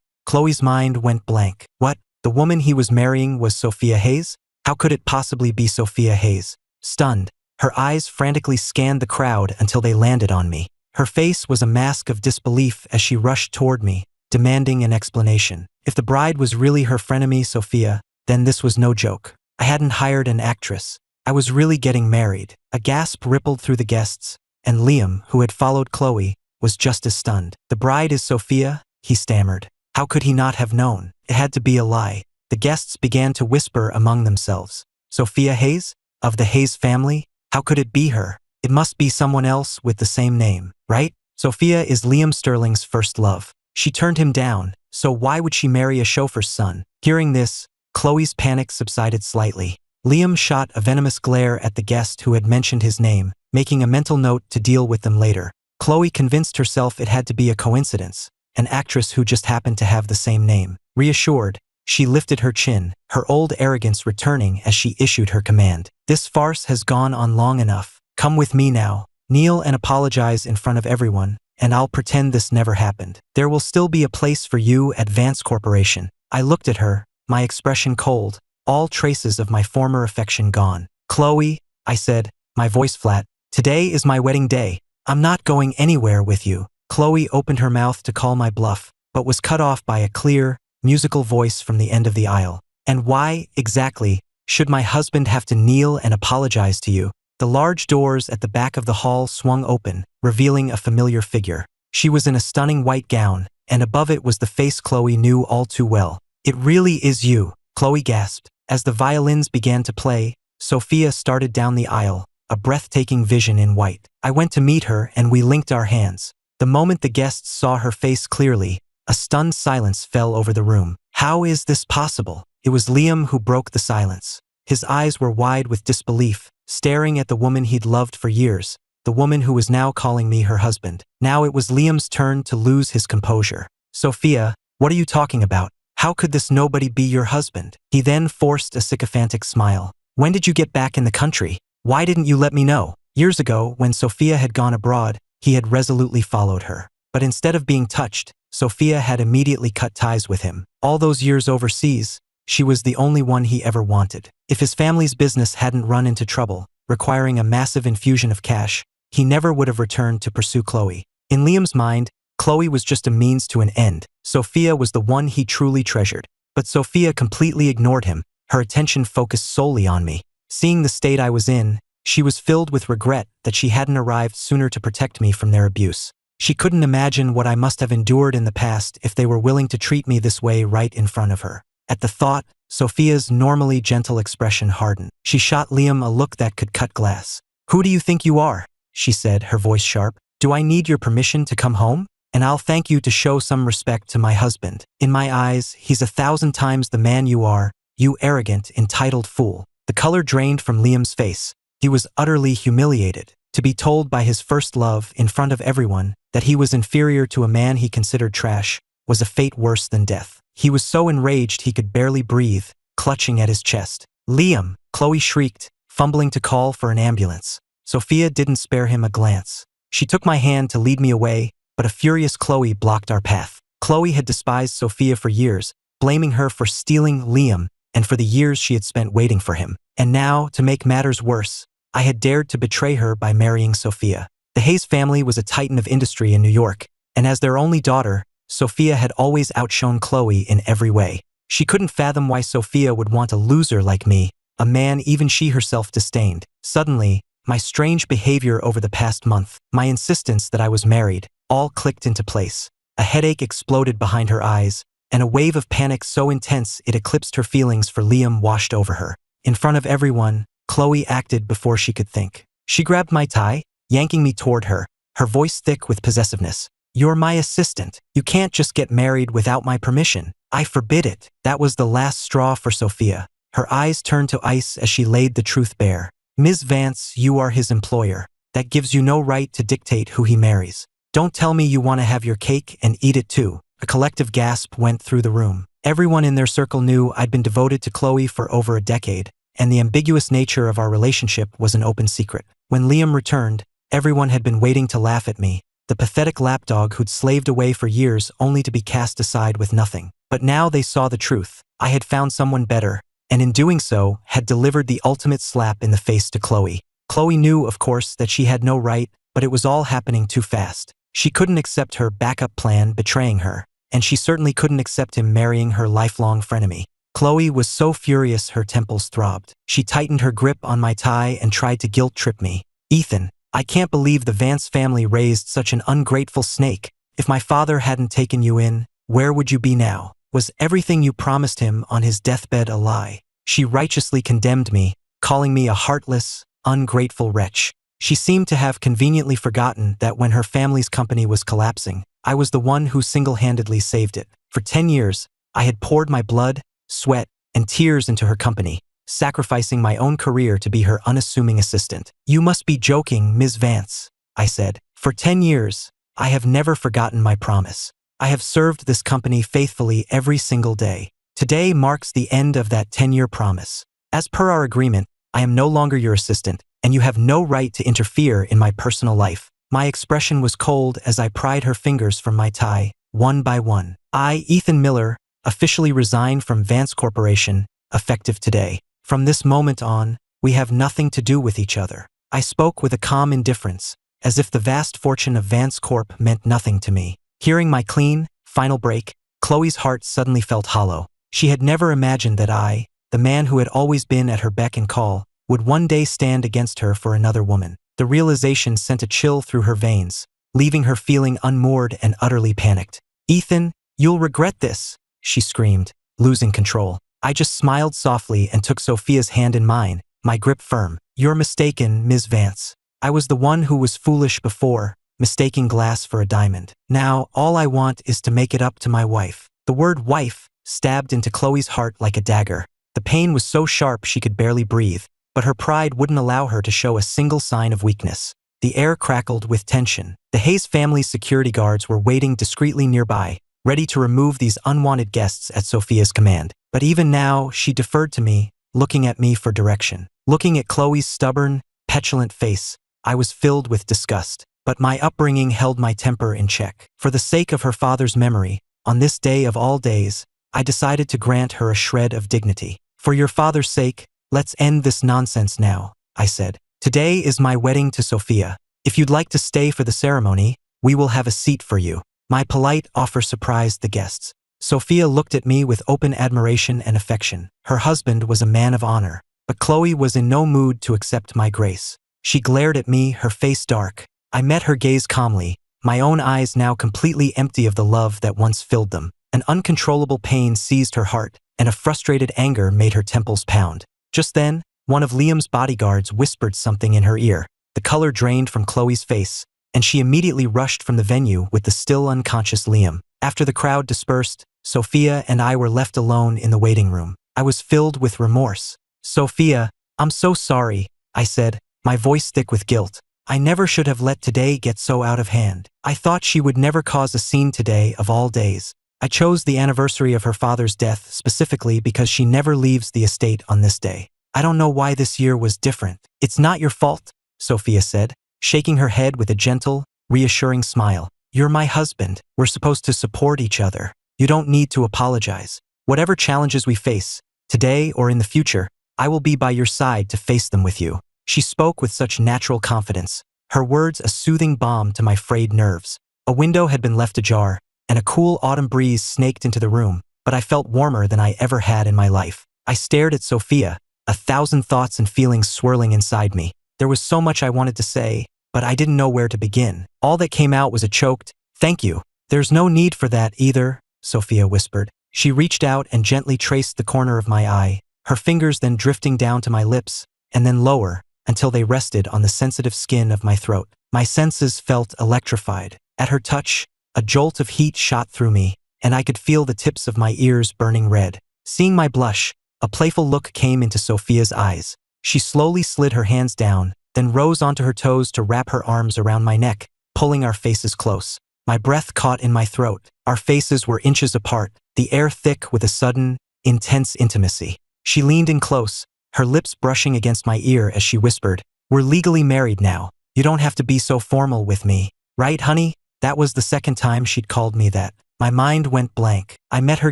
Chloe's mind went blank. What? The woman he was marrying was Sophia Hayes? How could it possibly be Sophia Hayes? Stunned, her eyes frantically scanned the crowd until they landed on me. Her face was a mask of disbelief as she rushed toward me, demanding an explanation. If the bride was really her frenemy Sophia, then this was no joke. I hadn't hired an actress. I was really getting married. A gasp rippled through the guests, and Liam, who had followed Chloe, was just as stunned. The bride is Sophia, he stammered. How could he not have known? It had to be a lie. The guests began to whisper among themselves. Sophia Hayes? Of the Hayes family? How could it be her? It must be someone else with the same name, right? Sophia is Liam Sterling's first love. She turned him down, so why would she marry a chauffeur's son? Hearing this, Chloe's panic subsided slightly. Liam shot a venomous glare at the guest who had mentioned his name, making a mental note to deal with them later. Chloe convinced herself it had to be a coincidence, an actress who just happened to have the same name. Reassured, she lifted her chin, her old arrogance returning as she issued her command. This farce has gone on long enough. Come with me now. Kneel and apologize in front of everyone, and I'll pretend this never happened. There will still be a place for you at Vance Corporation. I looked at her, my expression cold, all traces of my former affection gone. Chloe, I said, my voice flat, today is my wedding day. I'm not going anywhere with you. Chloe opened her mouth to call my bluff, but was cut off by a clear, musical voice from the end of the aisle. And why, exactly, should my husband have to kneel and apologize to you? The large doors at the back of the hall swung open, revealing a familiar figure. She was in a stunning white gown, and above it was the face Chloe knew all too well. It really is you, Chloe gasped. As the violins began to play, Sophia started down the aisle, a breathtaking vision in white. I went to meet her and we linked our hands. The moment the guests saw her face clearly, a stunned silence fell over the room. How is this possible? It was Liam who broke the silence. His eyes were wide with disbelief, staring at the woman he'd loved for years, the woman who was now calling me her husband. Now it was Liam's turn to lose his composure. Sophia, what are you talking about? How could this nobody be your husband? He then forced a sycophantic smile. When did you get back in the country? Why didn't you let me know? Years ago, when Sophia had gone abroad, he had resolutely followed her. But instead of being touched, Sophia had immediately cut ties with him. All those years overseas, she was the only one he ever wanted. If his family's business hadn't run into trouble, requiring a massive infusion of cash, he never would have returned to pursue Chloe. In Liam's mind, Chloe was just a means to an end. Sophia was the one he truly treasured. But Sophia completely ignored him, her attention focused solely on me. Seeing the state I was in, she was filled with regret that she hadn't arrived sooner to protect me from their abuse. She couldn't imagine what I must have endured in the past if they were willing to treat me this way right in front of her. At the thought, Sophia's normally gentle expression hardened. She shot Liam a look that could cut glass. Who do you think you are? She said, her voice sharp. Do I need your permission to come home? And I'll thank you to show some respect to my husband. In my eyes, he's 1,000 times the man you are, you arrogant, entitled fool. The color drained from Liam's face. He was utterly humiliated. To be told by his first love, in front of everyone, that he was inferior to a man he considered trash, was a fate worse than death. He was so enraged he could barely breathe, clutching at his chest. Liam, Chloe shrieked, fumbling to call for an ambulance. Sophia didn't spare him a glance. She took my hand to lead me away, but a furious Chloe blocked our path. Chloe had despised Sophia for years, blaming her for stealing Liam and for the years she had spent waiting for him. And now, to make matters worse, I had dared to betray her by marrying Sophia. The Hayes family was a titan of industry in New York, and as their only daughter, Sophia had always outshone Chloe in every way. She couldn't fathom why Sophia would want a loser like me, a man even she herself disdained. Suddenly, my strange behavior over the past month, my insistence that I was married, all clicked into place. A headache exploded behind her eyes, and a wave of panic so intense it eclipsed her feelings for Liam washed over her. In front of everyone, Chloe acted before she could think. She grabbed my tie, yanking me toward her, her voice thick with possessiveness. You're my assistant. You can't just get married without my permission. I forbid it. That was the last straw for Sophia. Her eyes turned to ice as she laid the truth bare. Ms. Vance, you are his employer. That gives you no right to dictate who he marries. Don't tell me you want to have your cake and eat it too. A collective gasp went through the room. Everyone in their circle knew I'd been devoted to Chloe for over a decade, and the ambiguous nature of our relationship was an open secret. When Liam returned, everyone had been waiting to laugh at me, the pathetic lapdog who'd slaved away for years only to be cast aside with nothing. But now they saw the truth. I had found someone better, and in doing so, had delivered the ultimate slap in the face to Chloe. Chloe knew, of course, that she had no right, but it was all happening too fast. She couldn't accept her backup plan betraying her, and she certainly couldn't accept him marrying her lifelong frenemy. Chloe was so furious her temples throbbed. She tightened her grip on my tie and tried to guilt-trip me. "Ethan, I can't believe the Vance family raised such an ungrateful snake. If my father hadn't taken you in, where would you be now? Was everything you promised him on his deathbed a lie?" She righteously condemned me, calling me a heartless, ungrateful wretch. She seemed to have conveniently forgotten that when her family's company was collapsing, I was the one who single-handedly saved it. For 10 years, I had poured my blood, sweat, and tears into her company, sacrificing my own career to be her unassuming assistant. "You must be joking, Ms. Vance," I said. "For 10 years, I have never forgotten my promise. I have served this company faithfully every single day. Today marks the end of that 10-year promise. As per our agreement, I am no longer your assistant, and you have no right to interfere in my personal life." My expression was cold as I pried her fingers from my tie, one by one. "I, Ethan Miller, officially resign from Vance Corporation, effective today. From this moment on, we have nothing to do with each other." I spoke with a calm indifference, as if the vast fortune of Vance Corp meant nothing to me. Hearing my clean, final break, Chloe's heart suddenly felt hollow. She had never imagined that I, the man who had always been at her beck and call, would one day stand against her for another woman. The realization sent a chill through her veins, leaving her feeling unmoored and utterly panicked. "Ethan, you'll regret this," she screamed, losing control. I just smiled softly and took Sophia's hand in mine, my grip firm. "You're mistaken, Ms. Vance. I was the one who was foolish before, mistaking glass for a diamond. Now, all I want is to make it up to my wife." The word wife stabbed into Chloe's heart like a dagger. The pain was so sharp she could barely breathe, but her pride wouldn't allow her to show a single sign of weakness. The air crackled with tension. The Hayes family's security guards were waiting discreetly nearby, ready to remove these unwanted guests at Sophia's command. But even now, she deferred to me, looking at me for direction. Looking at Chloe's stubborn, petulant face, I was filled with disgust. But my upbringing held my temper in check. For the sake of her father's memory, on this day of all days, I decided to grant her a shred of dignity. "For your father's sake, let's end this nonsense now," I said. "Today is my wedding to Sophia. If you'd like to stay for the ceremony, we will have a seat for you." My polite offer surprised the guests. Sophia looked at me with open admiration and affection. Her husband was a man of honor, but Chloe was in no mood to accept my grace. She glared at me, her face dark. I met her gaze calmly, my own eyes now completely empty of the love that once filled them. An uncontrollable pain seized her heart, and a frustrated anger made her temples pound. Just then, one of Liam's bodyguards whispered something in her ear. The color drained from Chloe's face, and she immediately rushed from the venue with the still unconscious Liam. After the crowd dispersed, Sophia and I were left alone in the waiting room. I was filled with remorse. "Sophia, I'm so sorry," I said, my voice thick with guilt. "I never should have let today get so out of hand. I thought she would never cause a scene today of all days. I chose the anniversary of her father's death specifically because she never leaves the estate on this day. I don't know why this year was different." "It's not your fault," Sophia said, shaking her head with a gentle, reassuring smile. "You're my husband. We're supposed to support each other. You don't need to apologize. Whatever challenges we face, today or in the future, I will be by your side to face them with you." She spoke with such natural confidence, her words a soothing balm to my frayed nerves. A window had been left ajar, and a cool autumn breeze snaked into the room, but I felt warmer than I ever had in my life. I stared at Sophia, a thousand thoughts and feelings swirling inside me. There was so much I wanted to say, but I didn't know where to begin. All that came out was a choked, "Thank you." "There's no need for that either," Sophia whispered. She reached out and gently traced the corner of my eye, her fingers then drifting down to my lips, and then lower, until they rested on the sensitive skin of my throat. My senses felt electrified. At her touch, a jolt of heat shot through me, and I could feel the tips of my ears burning red. Seeing my blush, a playful look came into Sophia's eyes. She slowly slid her hands down, then rose onto her toes to wrap her arms around my neck, pulling our faces close. My breath caught in my throat. Our faces were inches apart, the air thick with a sudden, intense intimacy. She leaned in close, her lips brushing against my ear as she whispered, "We're legally married now. You don't have to be so formal with me." Right, honey? That was the second time she'd called me that. My mind went blank. I met her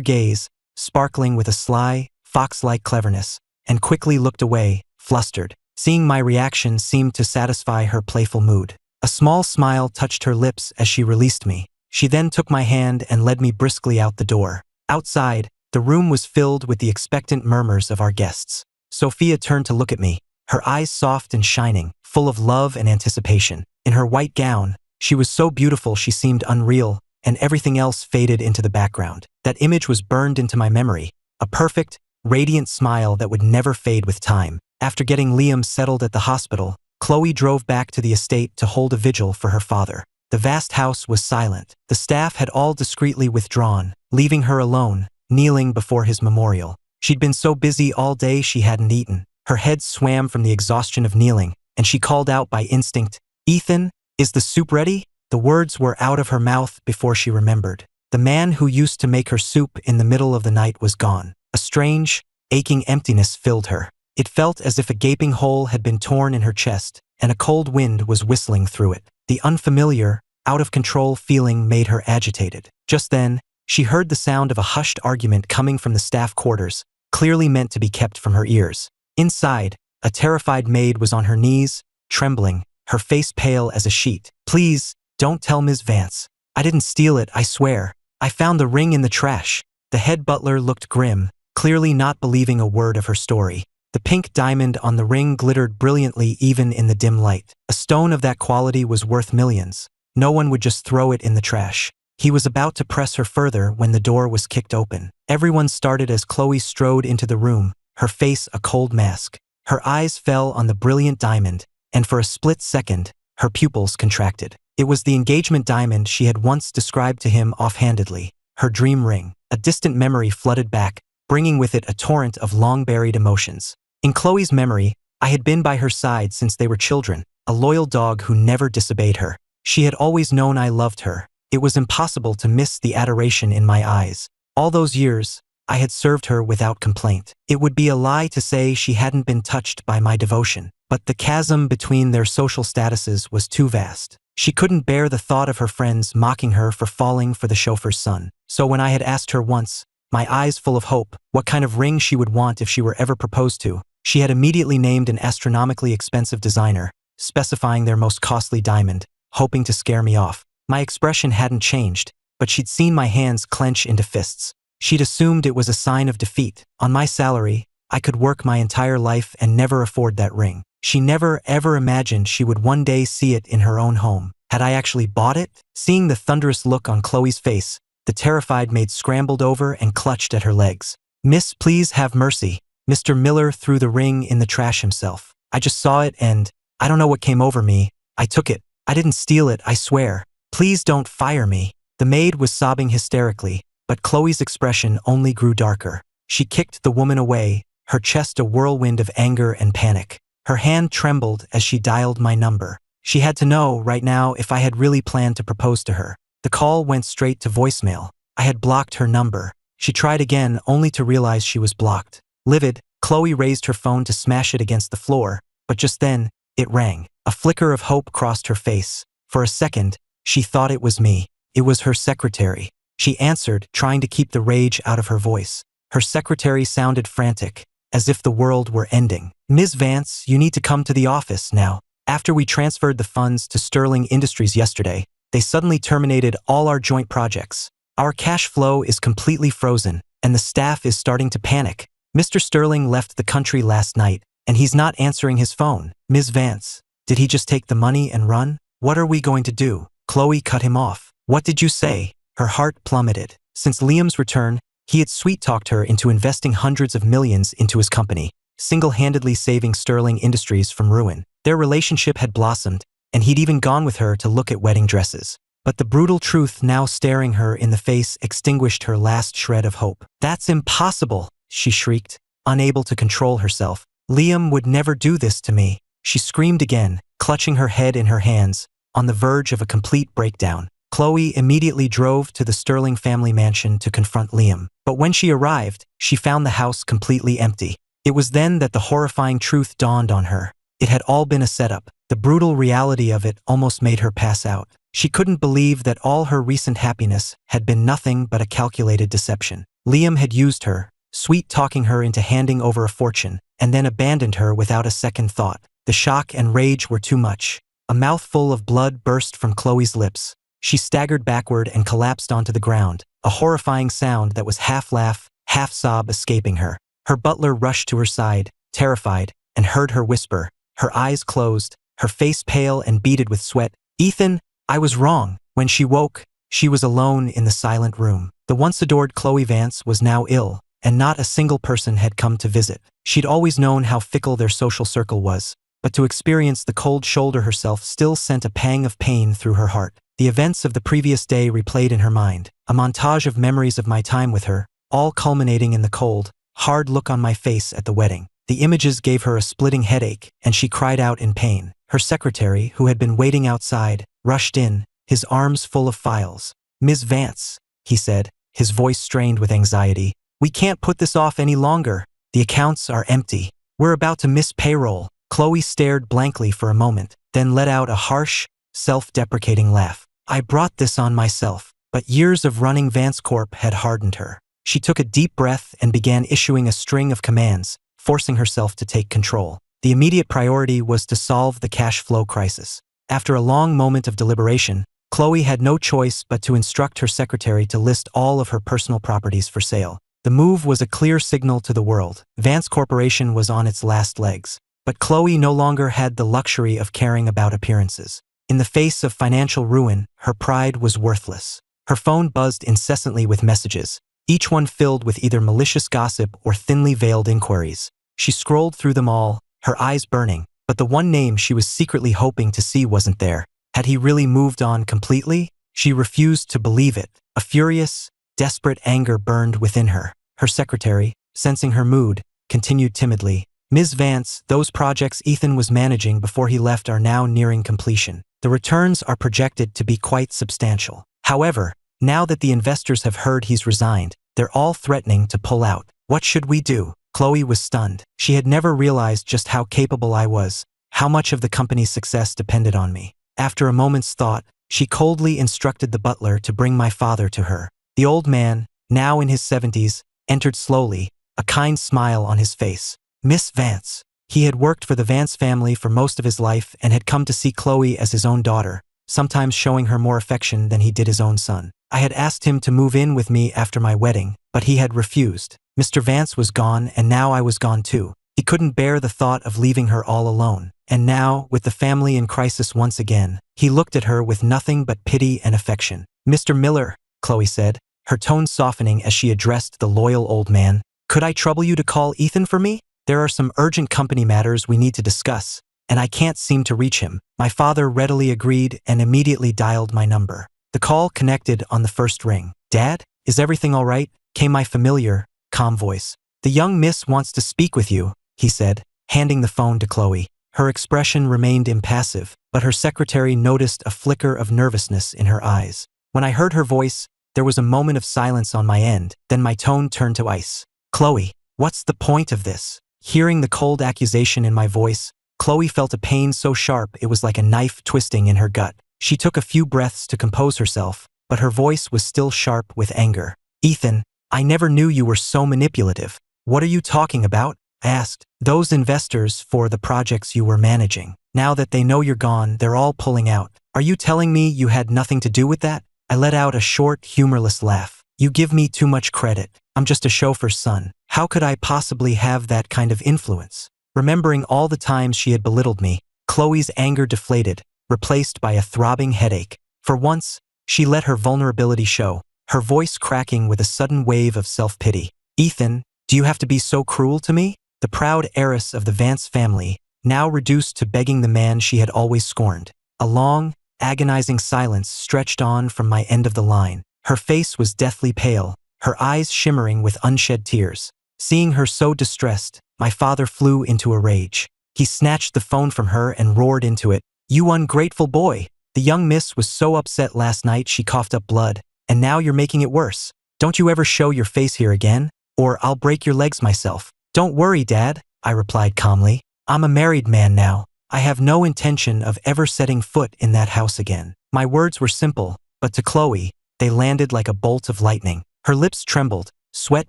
gaze, sparkling with a sly, fox-like cleverness, and quickly looked away, flustered. Seeing my reaction seemed to satisfy her playful mood. A small smile touched her lips as she released me. She then took my hand and led me briskly out the door. Outside, the room was filled with the expectant murmurs of our guests. Sophia turned to look at me, her eyes soft and shining, full of love and anticipation. In her white gown, she was so beautiful she seemed unreal, and everything else faded into the background. That image was burned into my memory, a perfect, radiant smile that would never fade with time. After getting Liam settled at the hospital, Chloe drove back to the estate to hold a vigil for her father. The vast house was silent. The staff had all discreetly withdrawn, leaving her alone, kneeling before his memorial. She'd been so busy all day she hadn't eaten. Her head swam from the exhaustion of kneeling, and she called out by instinct, "Ethan, is the soup ready?" The words were out of her mouth before she remembered. The man who used to make her soup in the middle of the night was gone. A strange, aching emptiness filled her. It felt as if a gaping hole had been torn in her chest, and a cold wind was whistling through it. The unfamiliar, out-of-control feeling made her agitated. Just then, she heard the sound of a hushed argument coming from the staff quarters, clearly meant to be kept from her ears. Inside, a terrified maid was on her knees, trembling, her face pale as a sheet. "Please, don't tell Ms. Vance. I didn't steal it, I swear. I found the ring in the trash." The head butler looked grim, clearly not believing a word of her story. The pink diamond on the ring glittered brilliantly even in the dim light. A stone of that quality was worth millions. No one would just throw it in the trash. He was about to press her further when the door was kicked open. Everyone started as Chloe strode into the room, her face a cold mask. Her eyes fell on the brilliant diamond, and for a split second, her pupils contracted. It was the engagement diamond she had once described to him offhandedly, her dream ring. A distant memory flooded back, bringing with it a torrent of long-buried emotions. In Chloe's memory, I had been by her side since they were children, a loyal dog who never disobeyed her. She had always known I loved her. It was impossible to miss the adoration in my eyes. All those years, I had served her without complaint. It would be a lie to say she hadn't been touched by my devotion, but the chasm between their social statuses was too vast. She couldn't bear the thought of her friends mocking her for falling for the chauffeur's son. So when I had asked her once, my eyes full of hope, what kind of ring she would want if she were ever proposed to, she had immediately named an astronomically expensive designer, specifying their most costly diamond, hoping to scare me off. My expression hadn't changed, but she'd seen my hands clench into fists. She'd assumed it was a sign of defeat. On my salary, I could work my entire life and never afford that ring. She never ever imagined she would one day see it in her own home. Had I actually bought it? Seeing the thunderous look on Chloe's face, the terrified maid scrambled over and clutched at her legs. "Miss, please have mercy." Mr. Miller threw the ring in the trash himself. "I just saw it and I don't know what came over me. I took it. I didn't steal it, I swear. Please don't fire me." The maid was sobbing hysterically, but Chloe's expression only grew darker. She kicked the woman away, her chest a whirlwind of anger and panic. Her hand trembled as she dialed my number. She had to know right now if I had really planned to propose to her. The call went straight to voicemail. I had blocked her number. She tried again only to realize she was blocked. Livid, Chloe raised her phone to smash it against the floor, but just then, it rang. A flicker of hope crossed her face. For a second, she thought it was me. It was her secretary. She answered, trying to keep the rage out of her voice. Her secretary sounded frantic, as if the world were ending. "Ms. Vance, you need to come to the office now. After we transferred the funds to Sterling Industries yesterday, they suddenly terminated all our joint projects. Our cash flow is completely frozen, and the staff is starting to panic. Mr. Sterling left the country last night, and he's not answering his phone. Ms. Vance, did he just take the money and run? What are we going to do?" Chloe cut him off. "What did you say?" Her heart plummeted. Since Liam's return, he had sweet-talked her into investing hundreds of millions into his company, single-handedly saving Sterling Industries from ruin. Their relationship had blossomed, and he'd even gone with her to look at wedding dresses. But the brutal truth now staring her in the face extinguished her last shred of hope. "That's impossible," she shrieked, unable to control herself. "Liam would never do this to me." She screamed again, clutching her head in her hands, on the verge of a complete breakdown. Chloe immediately drove to the Sterling family mansion to confront Liam. But when she arrived, she found the house completely empty. It was then that the horrifying truth dawned on her. It had all been a setup. The brutal reality of it almost made her pass out. She couldn't believe that all her recent happiness had been nothing but a calculated deception. Liam had used her, sweet-talking her into handing over a fortune, and then abandoned her without a second thought. The shock and rage were too much. A mouthful of blood burst from Chloe's lips. She staggered backward and collapsed onto the ground, a horrifying sound that was half laugh, half sob escaping her. Her butler rushed to her side, terrified, and heard her whisper, her eyes closed, her face pale and beaded with sweat, "Ethan, I was wrong." When she woke, she was alone in the silent room. The once-adored Chloe Vance was now ill, and not a single person had come to visit. She'd always known how fickle their social circle was, but to experience the cold shoulder herself still sent a pang of pain through her heart. The events of the previous day replayed in her mind, a montage of memories of my time with her, all culminating in the cold, hard look on my face at the wedding. The images gave her a splitting headache, and she cried out in pain. Her secretary, who had been waiting outside, rushed in, his arms full of files. "Ms. Vance," he said, his voice strained with anxiety, "we can't put this off any longer. The accounts are empty. We're about to miss payroll." Chloe stared blankly for a moment, then let out a harsh, self-deprecating laugh. "I brought this on myself." But years of running Vance Corp had hardened her. She took a deep breath and began issuing a string of commands, forcing herself to take control. The immediate priority was to solve the cash flow crisis. After a long moment of deliberation, Chloe had no choice but to instruct her secretary to list all of her personal properties for sale. The move was a clear signal to the world. Vance Corporation was on its last legs. But Chloe no longer had the luxury of caring about appearances. In the face of financial ruin, her pride was worthless. Her phone buzzed incessantly with messages, each one filled with either malicious gossip or thinly veiled inquiries. She scrolled through them all, her eyes burning, but the one name she was secretly hoping to see wasn't there. Had he really moved on completely? She refused to believe it. A furious, desperate anger burned within her. Her secretary, sensing her mood, continued timidly, "Ms. Vance, those projects Ethan was managing before he left are now nearing completion. The returns are projected to be quite substantial. However, now that the investors have heard he's resigned, they're all threatening to pull out. What should we do?" Chloe was stunned. She had never realized just how capable I was, how much of the company's success depended on me. After a moment's thought, she coldly instructed the butler to bring my father to her. The old man, now in his 70s, entered slowly, a kind smile on his face. "Miss Vance." He had worked for the Vance family for most of his life and had come to see Chloe as his own daughter, sometimes showing her more affection than he did his own son. I had asked him to move in with me after my wedding, but he had refused. Mr. Vance was gone, and now I was gone too. He couldn't bear the thought of leaving her all alone. And now, with the family in crisis once again, he looked at her with nothing but pity and affection. "Mr. Miller," Chloe said, her tone softening as she addressed the loyal old man, "could I trouble you to call Ethan for me? There are some urgent company matters we need to discuss, and I can't seem to reach him." My father readily agreed and immediately dialed my number. The call connected on the first ring. "Dad, is everything all right?" came my familiar, calm voice. "The young miss wants to speak with you," he said, handing the phone to Chloe. Her expression remained impassive, but her secretary noticed a flicker of nervousness in her eyes. When I heard her voice, there was a moment of silence on my end, then my tone turned to ice. "Chloe, what's the point of this?" Hearing the cold accusation in my voice, Chloe felt a pain so sharp it was like a knife twisting in her gut. She took a few breaths to compose herself, but her voice was still sharp with anger. "Ethan, I never knew you were so manipulative. What are you talking about?" I asked. "Those investors for the projects you were managing. Now that they know you're gone, they're all pulling out. Are you telling me you had nothing to do with that?" I let out a short, humorless laugh. "You give me too much credit. I'm just a chauffeur's son. How could I possibly have that kind of influence?" Remembering all the times she had belittled me, Chloe's anger deflated, replaced by a throbbing headache. For once, she let her vulnerability show, her voice cracking with a sudden wave of self-pity. "Ethan, do you have to be so cruel to me?" The proud heiress of the Vance family, now reduced to begging the man she had always scorned. A long, agonizing silence stretched on from my end of the line. Her face was deathly pale, her eyes shimmering with unshed tears. Seeing her so distressed, my father flew into a rage. He snatched the phone from her and roared into it. "You ungrateful boy! The young miss was so upset last night she coughed up blood, and now you're making it worse. Don't you ever show your face here again, or I'll break your legs myself." "Don't worry, Dad," I replied calmly. "I'm a married man now. I have no intention of ever setting foot in that house again." My words were simple, but to Chloe, they landed like a bolt of lightning. Her lips trembled, sweat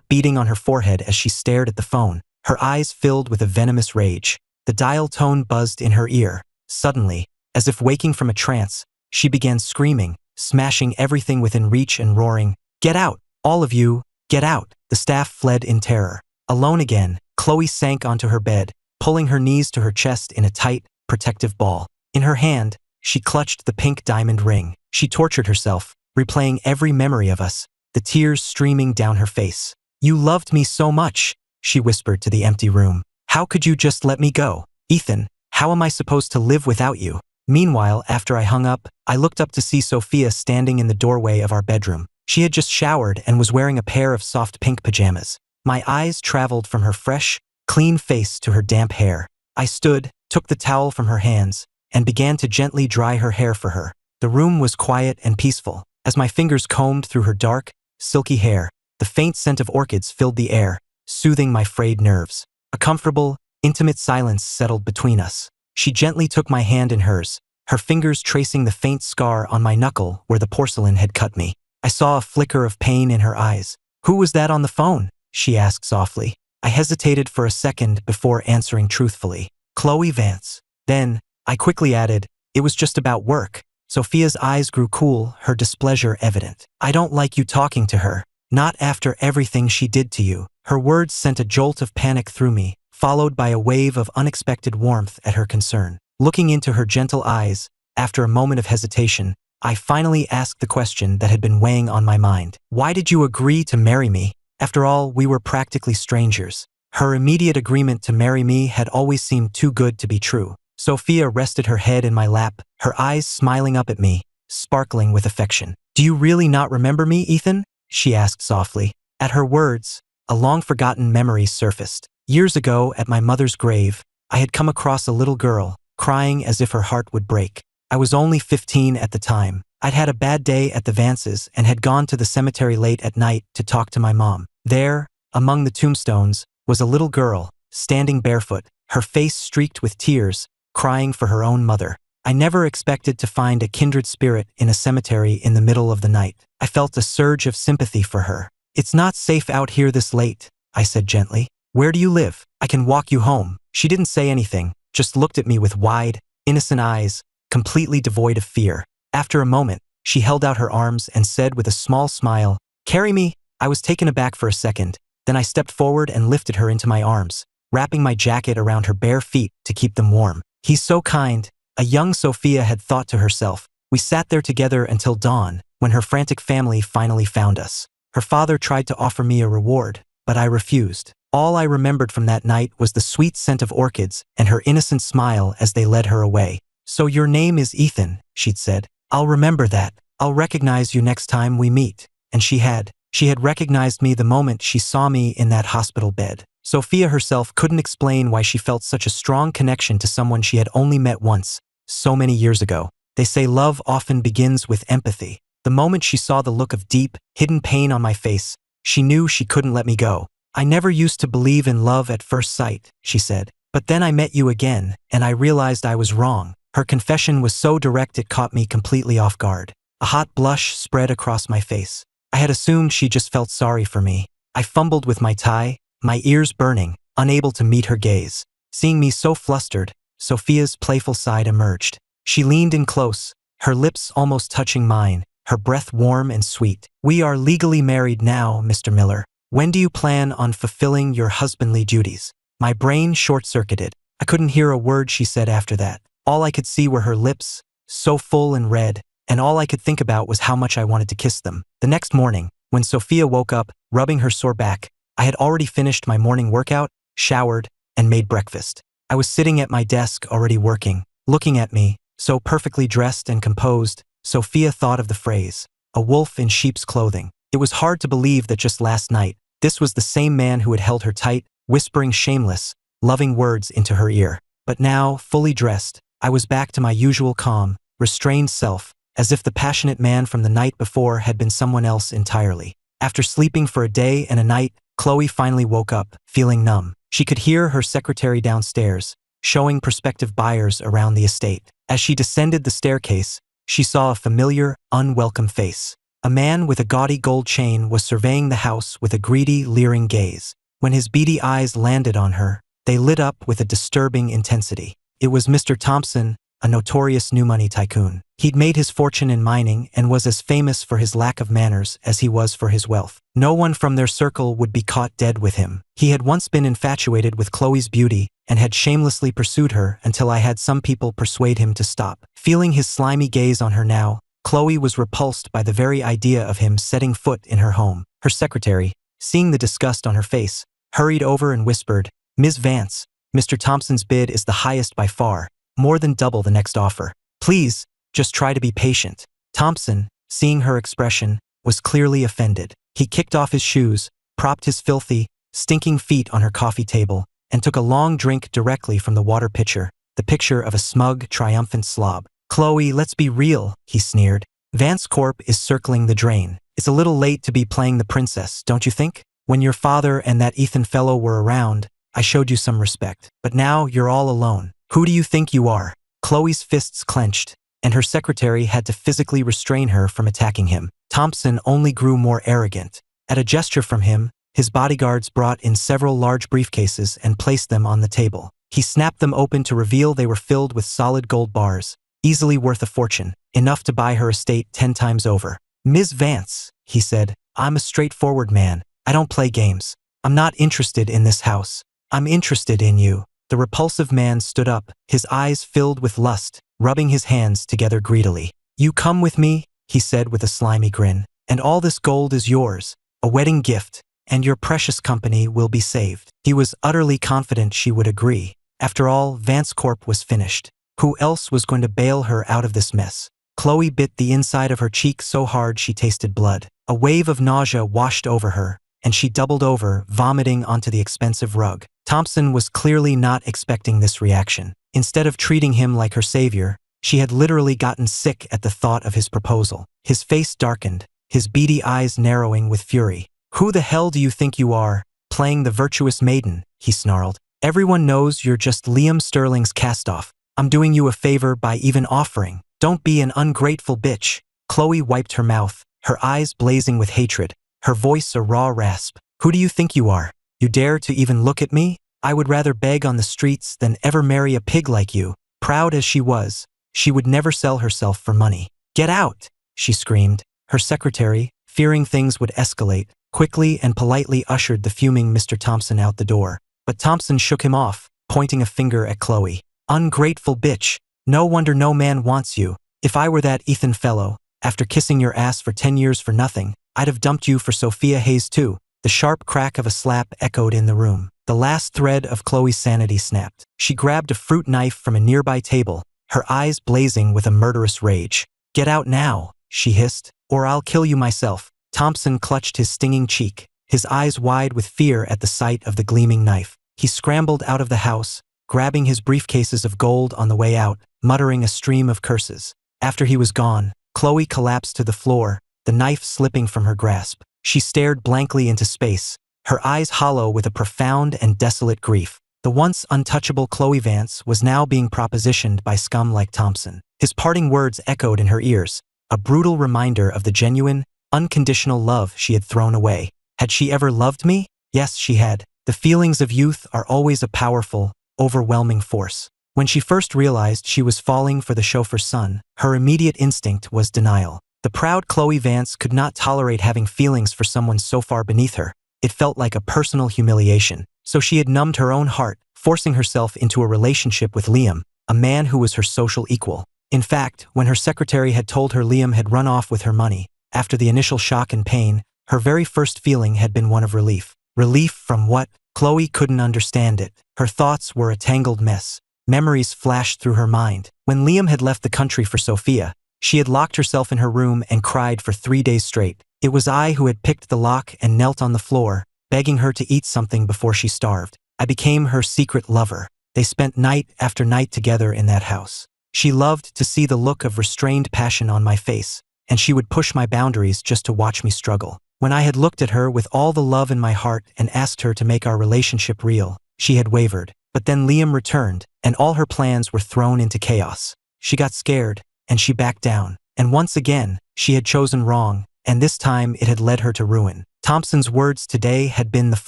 beading on her forehead as she stared at the phone, her eyes filled with a venomous rage. The dial tone buzzed in her ear. Suddenly, as if waking from a trance, she began screaming, smashing everything within reach and roaring, "Get out! All of you, get out!" The staff fled in terror. Alone again, Chloe sank onto her bed, pulling her knees to her chest in a tight, protective ball. In her hand, she clutched the pink diamond ring. She tortured herself, replaying every memory of us, the tears streaming down her face. "You loved me so much," she whispered to the empty room. "How could you just let me go? Ethan, how am I supposed to live without you?" Meanwhile, after I hung up, I looked up to see Sophia standing in the doorway of our bedroom. She had just showered and was wearing a pair of soft pink pajamas. My eyes traveled from her fresh, clean face to her damp hair. I stood, took the towel from her hands, and began to gently dry her hair for her. The room was quiet and peaceful. As my fingers combed through her dark, silky hair, the faint scent of orchids filled the air, soothing my frayed nerves. A comfortable, intimate silence settled between us. She gently took my hand in hers, her fingers tracing the faint scar on my knuckle where the porcelain had cut me. I saw a flicker of pain in her eyes. "Who was that on the phone?" she asked softly. I hesitated for a second before answering truthfully. "Chloe Vance." Then, I quickly added, "It was just about work." Sophia's eyes grew cool, her displeasure evident. "I don't like you talking to her. Not after everything she did to you." Her words sent a jolt of panic through me, followed by a wave of unexpected warmth at her concern. Looking into her gentle eyes, after a moment of hesitation, I finally asked the question that had been weighing on my mind. "Why did you agree to marry me? After all, we were practically strangers." Her immediate agreement to marry me had always seemed too good to be true. Sophia rested her head in my lap, her eyes smiling up at me, sparkling with affection. "Do you really not remember me, Ethan?" she asked softly. At her words, a long-forgotten memory surfaced. Years ago, at my mother's grave, I had come across a little girl, crying as if her heart would break. I was only 15 at the time. I'd had a bad day at the Vances and had gone to the cemetery late at night to talk to my mom. There, among the tombstones, was a little girl, standing barefoot, her face streaked with tears, crying for her own mother. I never expected to find a kindred spirit in a cemetery in the middle of the night. I felt a surge of sympathy for her. "It's not safe out here this late," I said gently. "Where do you live? I can walk you home." She didn't say anything, just looked at me with wide, innocent eyes, completely devoid of fear. After a moment, she held out her arms and said with a small smile, "Carry me." I was taken aback for a second, then I stepped forward and lifted her into my arms, wrapping my jacket around her bare feet to keep them warm. "He's so kind," a young Sophia had thought to herself. We sat there together until dawn, when her frantic family finally found us. Her father tried to offer me a reward, but I refused. All I remembered from that night was the sweet scent of orchids and her innocent smile as they led her away. "So your name is Ethan," she'd said. "I'll remember that. I'll recognize you next time we meet." And she had. She had recognized me the moment she saw me in that hospital bed. Sophia herself couldn't explain why she felt such a strong connection to someone she had only met once, so many years ago. They say love often begins with empathy. The moment she saw the look of deep, hidden pain on my face, she knew she couldn't let me go. "I never used to believe in love at first sight," she said. "But then I met you again, and I realized I was wrong." Her confession was so direct it caught me completely off guard. A hot blush spread across my face. I had assumed she just felt sorry for me. I fumbled with my tie, my ears burning, unable to meet her gaze. Seeing me so flustered, Sophia's playful side emerged. She leaned in close, her lips almost touching mine, her breath warm and sweet. "We are legally married now, Mr. Miller. When do you plan on fulfilling your husbandly duties?" My brain short-circuited. I couldn't hear a word she said after that. All I could see were her lips, so full and red, and all I could think about was how much I wanted to kiss them. The next morning, when Sophia woke up, rubbing her sore back, I had already finished my morning workout, showered, and made breakfast. I was sitting at my desk already working. Looking at me, so perfectly dressed and composed, Sophia thought of the phrase, "a wolf in sheep's clothing." It was hard to believe that just last night, this was the same man who had held her tight, whispering shameless, loving words into her ear. But now, fully dressed, I was back to my usual calm, restrained self, as if the passionate man from the night before had been someone else entirely. After sleeping for a day and a night, Chloe finally woke up, feeling numb. She could hear her secretary downstairs, showing prospective buyers around the estate. As she descended the staircase, she saw a familiar, unwelcome face. A man with a gaudy gold chain was surveying the house with a greedy, leering gaze. When his beady eyes landed on her, they lit up with a disturbing intensity. It was Mr. Thompson, a notorious new money tycoon. He'd made his fortune in mining and was as famous for his lack of manners as he was for his wealth. No one from their circle would be caught dead with him. He had once been infatuated with Chloe's beauty and had shamelessly pursued her until I had some people persuade him to stop. Feeling his slimy gaze on her now, Chloe was repulsed by the very idea of him setting foot in her home. Her secretary, seeing the disgust on her face, hurried over and whispered, "Ms. Vance, Mr. Thompson's bid is the highest by far, more than double the next offer. Please, just try to be patient." Thompson, seeing her expression, was clearly offended. He kicked off his shoes, propped his filthy, stinking feet on her coffee table, and took a long drink directly from the water pitcher, the picture of a smug, triumphant slob. "Chloe, let's be real," he sneered. "Vance Corp is circling the drain. It's a little late to be playing the princess, don't you think? When your father and that Ethan fellow were around, I showed you some respect. But now you're all alone. Who do you think you are?" Chloe's fists clenched, and her secretary had to physically restrain her from attacking him. Thompson only grew more arrogant. At a gesture from him, his bodyguards brought in several large briefcases and placed them on the table. He snapped them open to reveal they were filled with solid gold bars, easily worth a fortune, enough to buy her estate 10 times over. "Ms. Vance," he said, "I'm a straightforward man. I don't play games. I'm not interested in this house. I'm interested in you." The repulsive man stood up, his eyes filled with lust, rubbing his hands together greedily. "You come with me," he said with a slimy grin, "and all this gold is yours, a wedding gift, and your precious company will be saved." He was utterly confident she would agree. After all, Vance Corp was finished. Who else was going to bail her out of this mess? Chloe bit the inside of her cheek so hard she tasted blood. A wave of nausea washed over her, and she doubled over, vomiting onto the expensive rug. Thompson was clearly not expecting this reaction. Instead of treating him like her savior, she had literally gotten sick at the thought of his proposal. His face darkened, his beady eyes narrowing with fury. "Who the hell do you think you are, playing the virtuous maiden?" he snarled. "Everyone knows you're just Liam Sterling's cast-off. I'm doing you a favor by even offering. Don't be an ungrateful bitch." Chloe wiped her mouth, her eyes blazing with hatred, her voice a raw rasp. "Who do you think you are? You dare to even look at me? I would rather beg on the streets than ever marry a pig like you." Proud as she was, she would never sell herself for money. "Get out!" she screamed. Her secretary, fearing things would escalate, quickly and politely ushered the fuming Mr. Thompson out the door. But Thompson shook him off, pointing a finger at Chloe. "Ungrateful bitch. No wonder no man wants you. If I were that Ethan fellow, after kissing your ass for 10 years for nothing, I'd have dumped you for Sophia Hayes too." The sharp crack of a slap echoed in the room. The last thread of Chloe's sanity snapped. She grabbed a fruit knife from a nearby table, her eyes blazing with a murderous rage. "Get out now," she hissed, "or I'll kill you myself." Thompson clutched his stinging cheek, his eyes wide with fear at the sight of the gleaming knife. He scrambled out of the house, grabbing his briefcases of gold on the way out, muttering a stream of curses. After he was gone, Chloe collapsed to the floor, the knife slipping from her grasp. She stared blankly into space, her eyes hollow with a profound and desolate grief. The once untouchable Chloe Vance was now being propositioned by scum like Thompson. His parting words echoed in her ears, a brutal reminder of the genuine, unconditional love she had thrown away. Had she ever loved me? Yes, she had. The feelings of youth are always a powerful, overwhelming force. When she first realized she was falling for the chauffeur's son, her immediate instinct was denial. The proud Chloe Vance could not tolerate having feelings for someone so far beneath her. It felt like a personal humiliation. So she had numbed her own heart, forcing herself into a relationship with Liam, a man who was her social equal. In fact, when her secretary had told her Liam had run off with her money, after the initial shock and pain, her very first feeling had been one of relief. Relief from what? Chloe couldn't understand it. Her thoughts were a tangled mess. Memories flashed through her mind. When Liam had left the country for Sophia, she had locked herself in her room and cried for 3 days straight. It was I who had picked the lock and knelt on the floor, begging her to eat something before she starved. I became her secret lover. They spent night after night together in that house. She loved to see the look of restrained passion on my face, and she would push my boundaries just to watch me struggle. When I had looked at her with all the love in my heart and asked her to make our relationship real, she had wavered. But then Liam returned, and all her plans were thrown into chaos. She got scared, and she backed down. And once again, she had chosen wrong, and this time it had led her to ruin. Thompson's words today had been the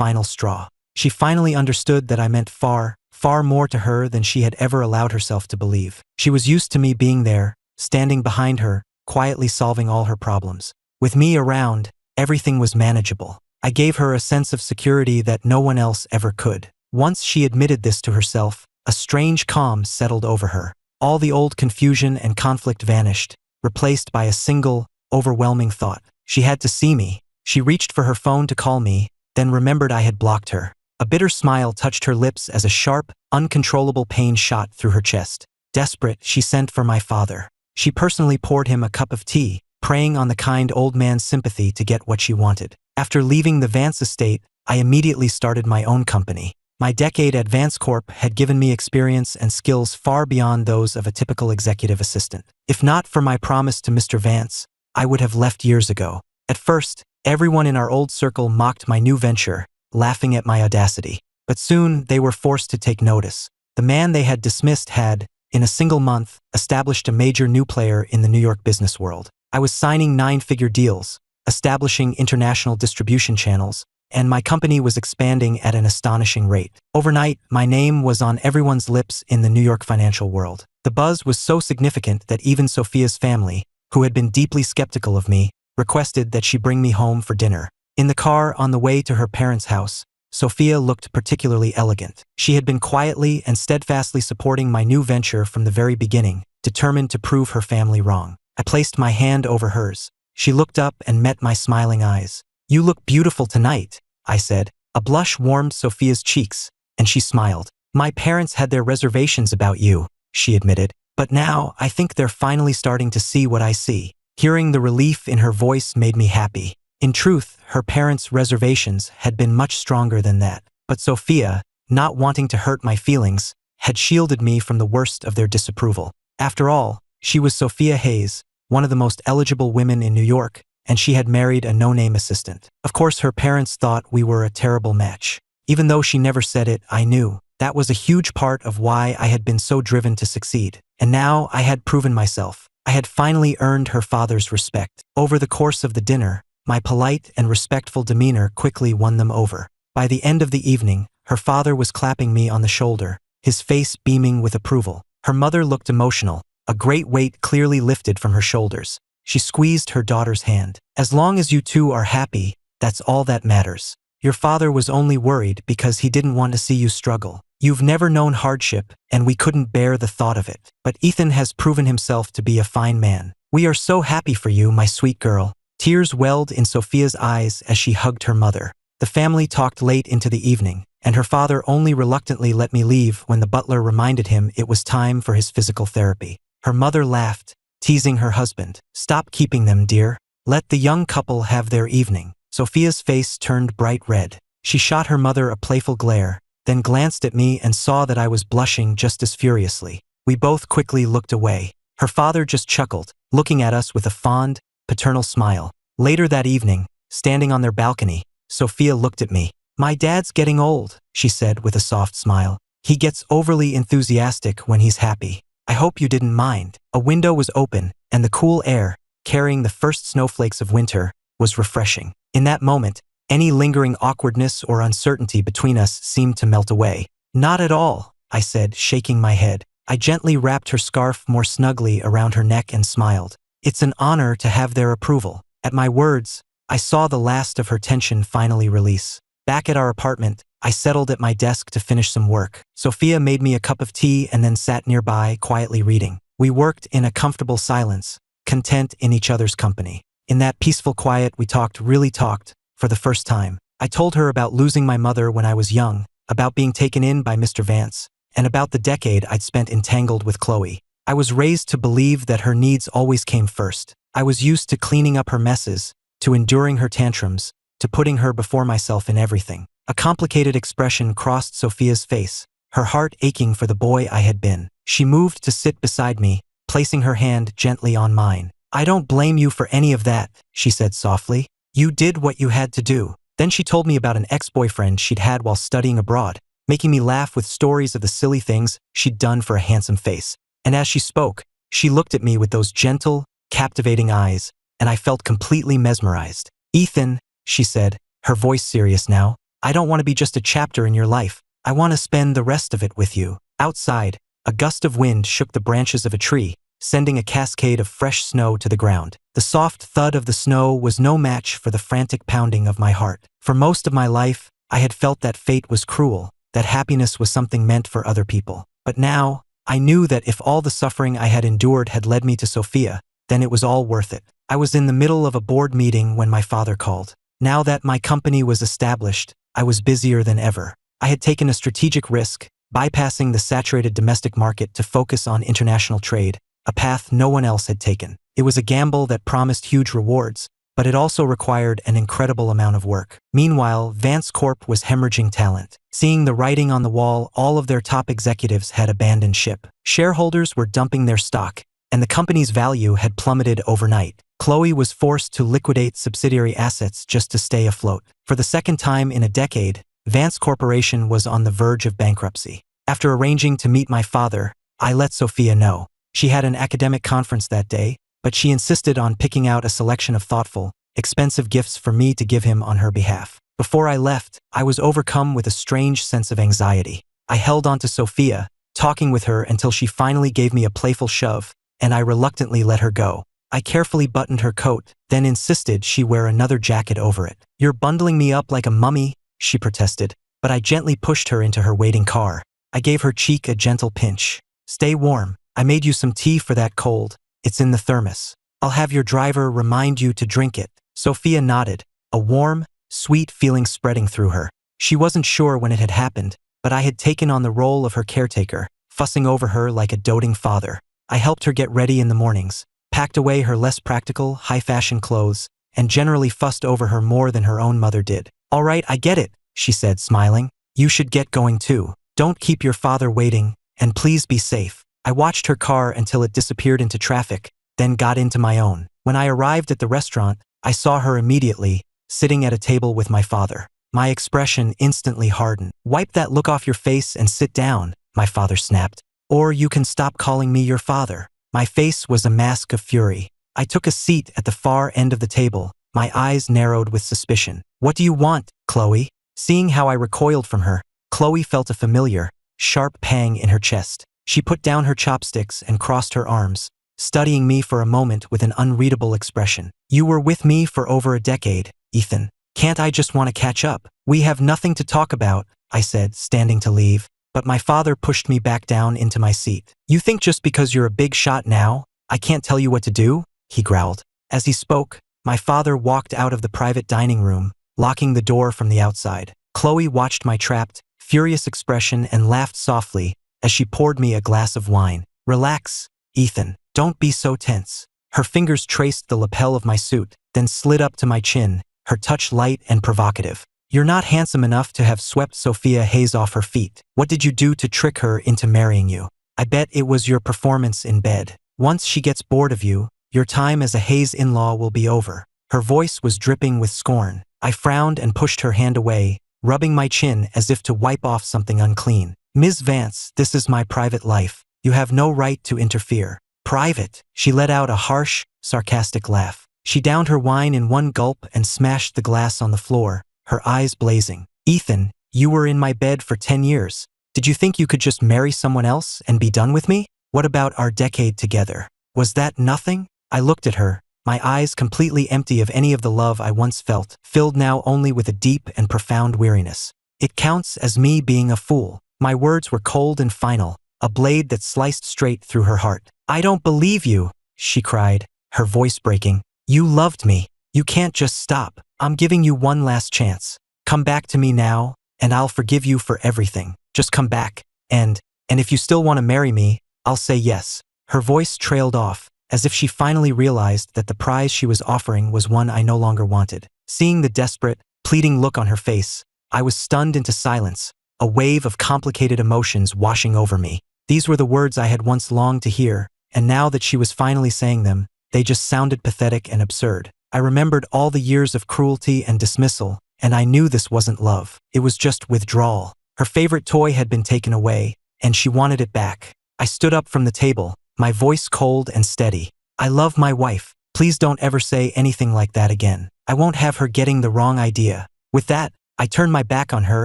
final straw. She finally understood that I meant far, far more to her than she had ever allowed herself to believe. She was used to me being there, standing behind her, quietly solving all her problems. With me around, everything was manageable. I gave her a sense of security that no one else ever could. Once she admitted this to herself, a strange calm settled over her. All the old confusion and conflict vanished, replaced by a single, overwhelming thought. She had to see me. She reached for her phone to call me, then remembered I had blocked her. A bitter smile touched her lips as a sharp, uncontrollable pain shot through her chest. Desperate, she sent for my father. She personally poured him a cup of tea, preying on the kind old man's sympathy to get what she wanted. After leaving the Vance estate, I immediately started my own company. My decade at Vance Corp had given me experience and skills far beyond those of a typical executive assistant. If not for my promise to Mr. Vance, I would have left years ago. At first, everyone in our old circle mocked my new venture, laughing at my audacity. But soon, they were forced to take notice. The man they had dismissed had, in a single month, established a major new player in the New York business world. I was signing 9-figure deals, establishing international distribution channels, and my company was expanding at an astonishing rate. Overnight, my name was on everyone's lips in the New York financial world. The buzz was so significant that even Sophia's family, who had been deeply skeptical of me, requested that she bring me home for dinner. In the car on the way to her parents' house, Sophia looked particularly elegant. She had been quietly and steadfastly supporting my new venture from the very beginning, determined to prove her family wrong. I placed my hand over hers. She looked up and met my smiling eyes. "You look beautiful tonight," I said. A blush warmed Sophia's cheeks, and she smiled. "My parents had their reservations about you," she admitted. "But now, I think they're finally starting to see what I see." Hearing the relief in her voice made me happy. In truth, her parents' reservations had been much stronger than that. But Sophia, not wanting to hurt my feelings, had shielded me from the worst of their disapproval. After all, she was Sophia Hayes, one of the most eligible women in New York, and she had married a no-name assistant. Of course, her parents thought we were a terrible match. Even though she never said it, I knew. That was a huge part of why I had been so driven to succeed. And now I had proven myself. I had finally earned her father's respect. Over the course of the dinner, my polite and respectful demeanor quickly won them over. By the end of the evening, her father was clapping me on the shoulder, his face beaming with approval. Her mother looked emotional, a great weight clearly lifted from her shoulders. She squeezed her daughter's hand. "As long as you two are happy, that's all that matters. Your father was only worried because he didn't want to see you struggle. You've never known hardship, and we couldn't bear the thought of it. But Ethan has proven himself to be a fine man. We are so happy for you, my sweet girl." Tears welled in Sophia's eyes as she hugged her mother. The family talked late into the evening, and her father only reluctantly let me leave when the butler reminded him it was time for his physical therapy. Her mother laughed, teasing her husband. "Stop keeping them, dear. Let the young couple have their evening." Sophia's face turned bright red. She shot her mother a playful glare, then glanced at me and saw that I was blushing just as furiously. We both quickly looked away. Her father just chuckled, looking at us with a fond, paternal smile. Later that evening, standing on their balcony, Sophia looked at me. "My dad's getting old," she said with a soft smile. "He gets overly enthusiastic when he's happy. I hope you didn't mind." A window was open, and the cool air, carrying the first snowflakes of winter, was refreshing. In that moment, any lingering awkwardness or uncertainty between us seemed to melt away. "Not at all," I said, shaking my head. I gently wrapped her scarf more snugly around her neck and smiled. "It's an honor to have their approval." At my words, I saw the last of her tension finally release. Back at our apartment, I settled at my desk to finish some work. Sophia made me a cup of tea and then sat nearby, quietly reading. We worked in a comfortable silence, content in each other's company. In that peaceful quiet, we really talked, for the first time. I told her about losing my mother when I was young, about being taken in by Mr. Vance, and about the decade I'd spent entangled with Chloe. I was raised to believe that her needs always came first. I was used to cleaning up her messes, to enduring her tantrums, to putting her before myself in everything. A complicated expression crossed Sophia's face, her heart aching for the boy I had been. She moved to sit beside me, placing her hand gently on mine. "I don't blame you for any of that," she said softly. "You did what you had to do." Then she told me about an ex-boyfriend she'd had while studying abroad. making me laugh with stories of the silly things she'd done for a handsome face. And as she spoke, she looked at me with those gentle, captivating eyes, and I felt completely mesmerized. "Ethan," she said, her voice serious now, "I don't want to be just a chapter in your life. I want to spend the rest of it with you." Outside, a gust of wind shook the branches of a tree, sending a cascade of fresh snow to the ground. The soft thud of the snow was no match for the frantic pounding of my heart. For most of my life, I had felt that fate was cruel, that happiness was something meant for other people. But now, I knew that if all the suffering I had endured had led me to Sophia, then it was all worth it. I was in the middle of a board meeting when my father called. Now that my company was established, I was busier than ever. I had taken a strategic risk, bypassing the saturated domestic market to focus on international trade, a path no one else had taken. It was a gamble that promised huge rewards, but it also required an incredible amount of work. Meanwhile, Vance Corp was hemorrhaging talent. Seeing the writing on the wall, all of their top executives had abandoned ship. Shareholders were dumping their stock, and the company's value had plummeted overnight. Chloe was forced to liquidate subsidiary assets just to stay afloat. For the second time in a decade, Vance Corporation was on the verge of bankruptcy. After arranging to meet my father, I let Sophia know. She had an academic conference that day, but she insisted on picking out a selection of thoughtful, expensive gifts for me to give him on her behalf. Before I left, I was overcome with a strange sense of anxiety. I held on to Sophia, talking with her until she finally gave me a playful shove, and I reluctantly let her go. I carefully buttoned her coat, then insisted she wear another jacket over it. "You're bundling me up like a mummy," she protested, but I gently pushed her into her waiting car. I gave her cheek a gentle pinch. "Stay warm. I made you some tea for that cold. It's in the thermos. I'll have your driver remind you to drink it." Sophia nodded, a warm, sweet feeling spreading through her. She wasn't sure when it had happened, but I had taken on the role of her caretaker, fussing over her like a doting father. I helped her get ready in the mornings, packed away her less practical, high-fashion clothes, and generally fussed over her more than her own mother did. "All right, I get it," she said, smiling. "You should get going too. Don't keep your father waiting, and please be safe." I watched her car until it disappeared into traffic, then got into my own. When I arrived at the restaurant, I saw her immediately, sitting at a table with my father. My expression instantly hardened. "Wipe that look off your face and sit down," my father snapped. "Or you can stop calling me your father." My face was a mask of fury. I took a seat at the far end of the table, my eyes narrowed with suspicion. "What do you want, Chloe?" Seeing how I recoiled from her, Chloe felt a familiar, sharp pang in her chest. She put down her chopsticks and crossed her arms, studying me for a moment with an unreadable expression. "You were with me for over a decade, Ethan. Can't I just want to catch up?" "We have nothing to talk about," I said, standing to leave, but my father pushed me back down into my seat. "You think just because you're a big shot now, I can't tell you what to do?" he growled. As he spoke, my father walked out of the private dining room, locking the door from the outside. Chloe watched my trapped, furious expression and laughed softly as she poured me a glass of wine. "Relax, Ethan. Don't be so tense." Her fingers traced the lapel of my suit, then slid up to my chin, her touch light and provocative. "You're not handsome enough to have swept Sophia Hayes off her feet. What did you do to trick her into marrying you? I bet it was your performance in bed. Once she gets bored of you, your time as a Hayes in-law will be over." Her voice was dripping with scorn. I frowned and pushed her hand away, rubbing my chin as if to wipe off something unclean. "Ms. Vance, this is my private life. You have no right to interfere." "Private?" She let out a harsh, sarcastic laugh. She downed her wine in one gulp and smashed the glass on the floor, her eyes blazing. "Ethan, you were in my bed for 10 years. Did you think you could just marry someone else and be done with me? What about our decade together? Was that nothing?" I looked at her, my eyes completely empty of any of the love I once felt, filled now only with a deep and profound weariness. "It counts as me being a fool." My words were cold and final, a blade that sliced straight through her heart. "I don't believe you," she cried, her voice breaking. "You loved me. You can't just stop. I'm giving you one last chance. Come back to me now, and I'll forgive you for everything. Just come back, and if you still want to marry me, I'll say yes." Her voice trailed off, as if she finally realized that the prize she was offering was one I no longer wanted. Seeing the desperate, pleading look on her face, I was stunned into silence, a wave of complicated emotions washing over me. These were the words I had once longed to hear, and now that she was finally saying them, they just sounded pathetic and absurd. I remembered all the years of cruelty and dismissal, and I knew this wasn't love. It was just withdrawal. Her favorite toy had been taken away, and she wanted it back. I stood up from the table, my voice cold and steady. I love my wife. Please don't ever say anything like that again. I won't have her getting the wrong idea. With that, I turned my back on her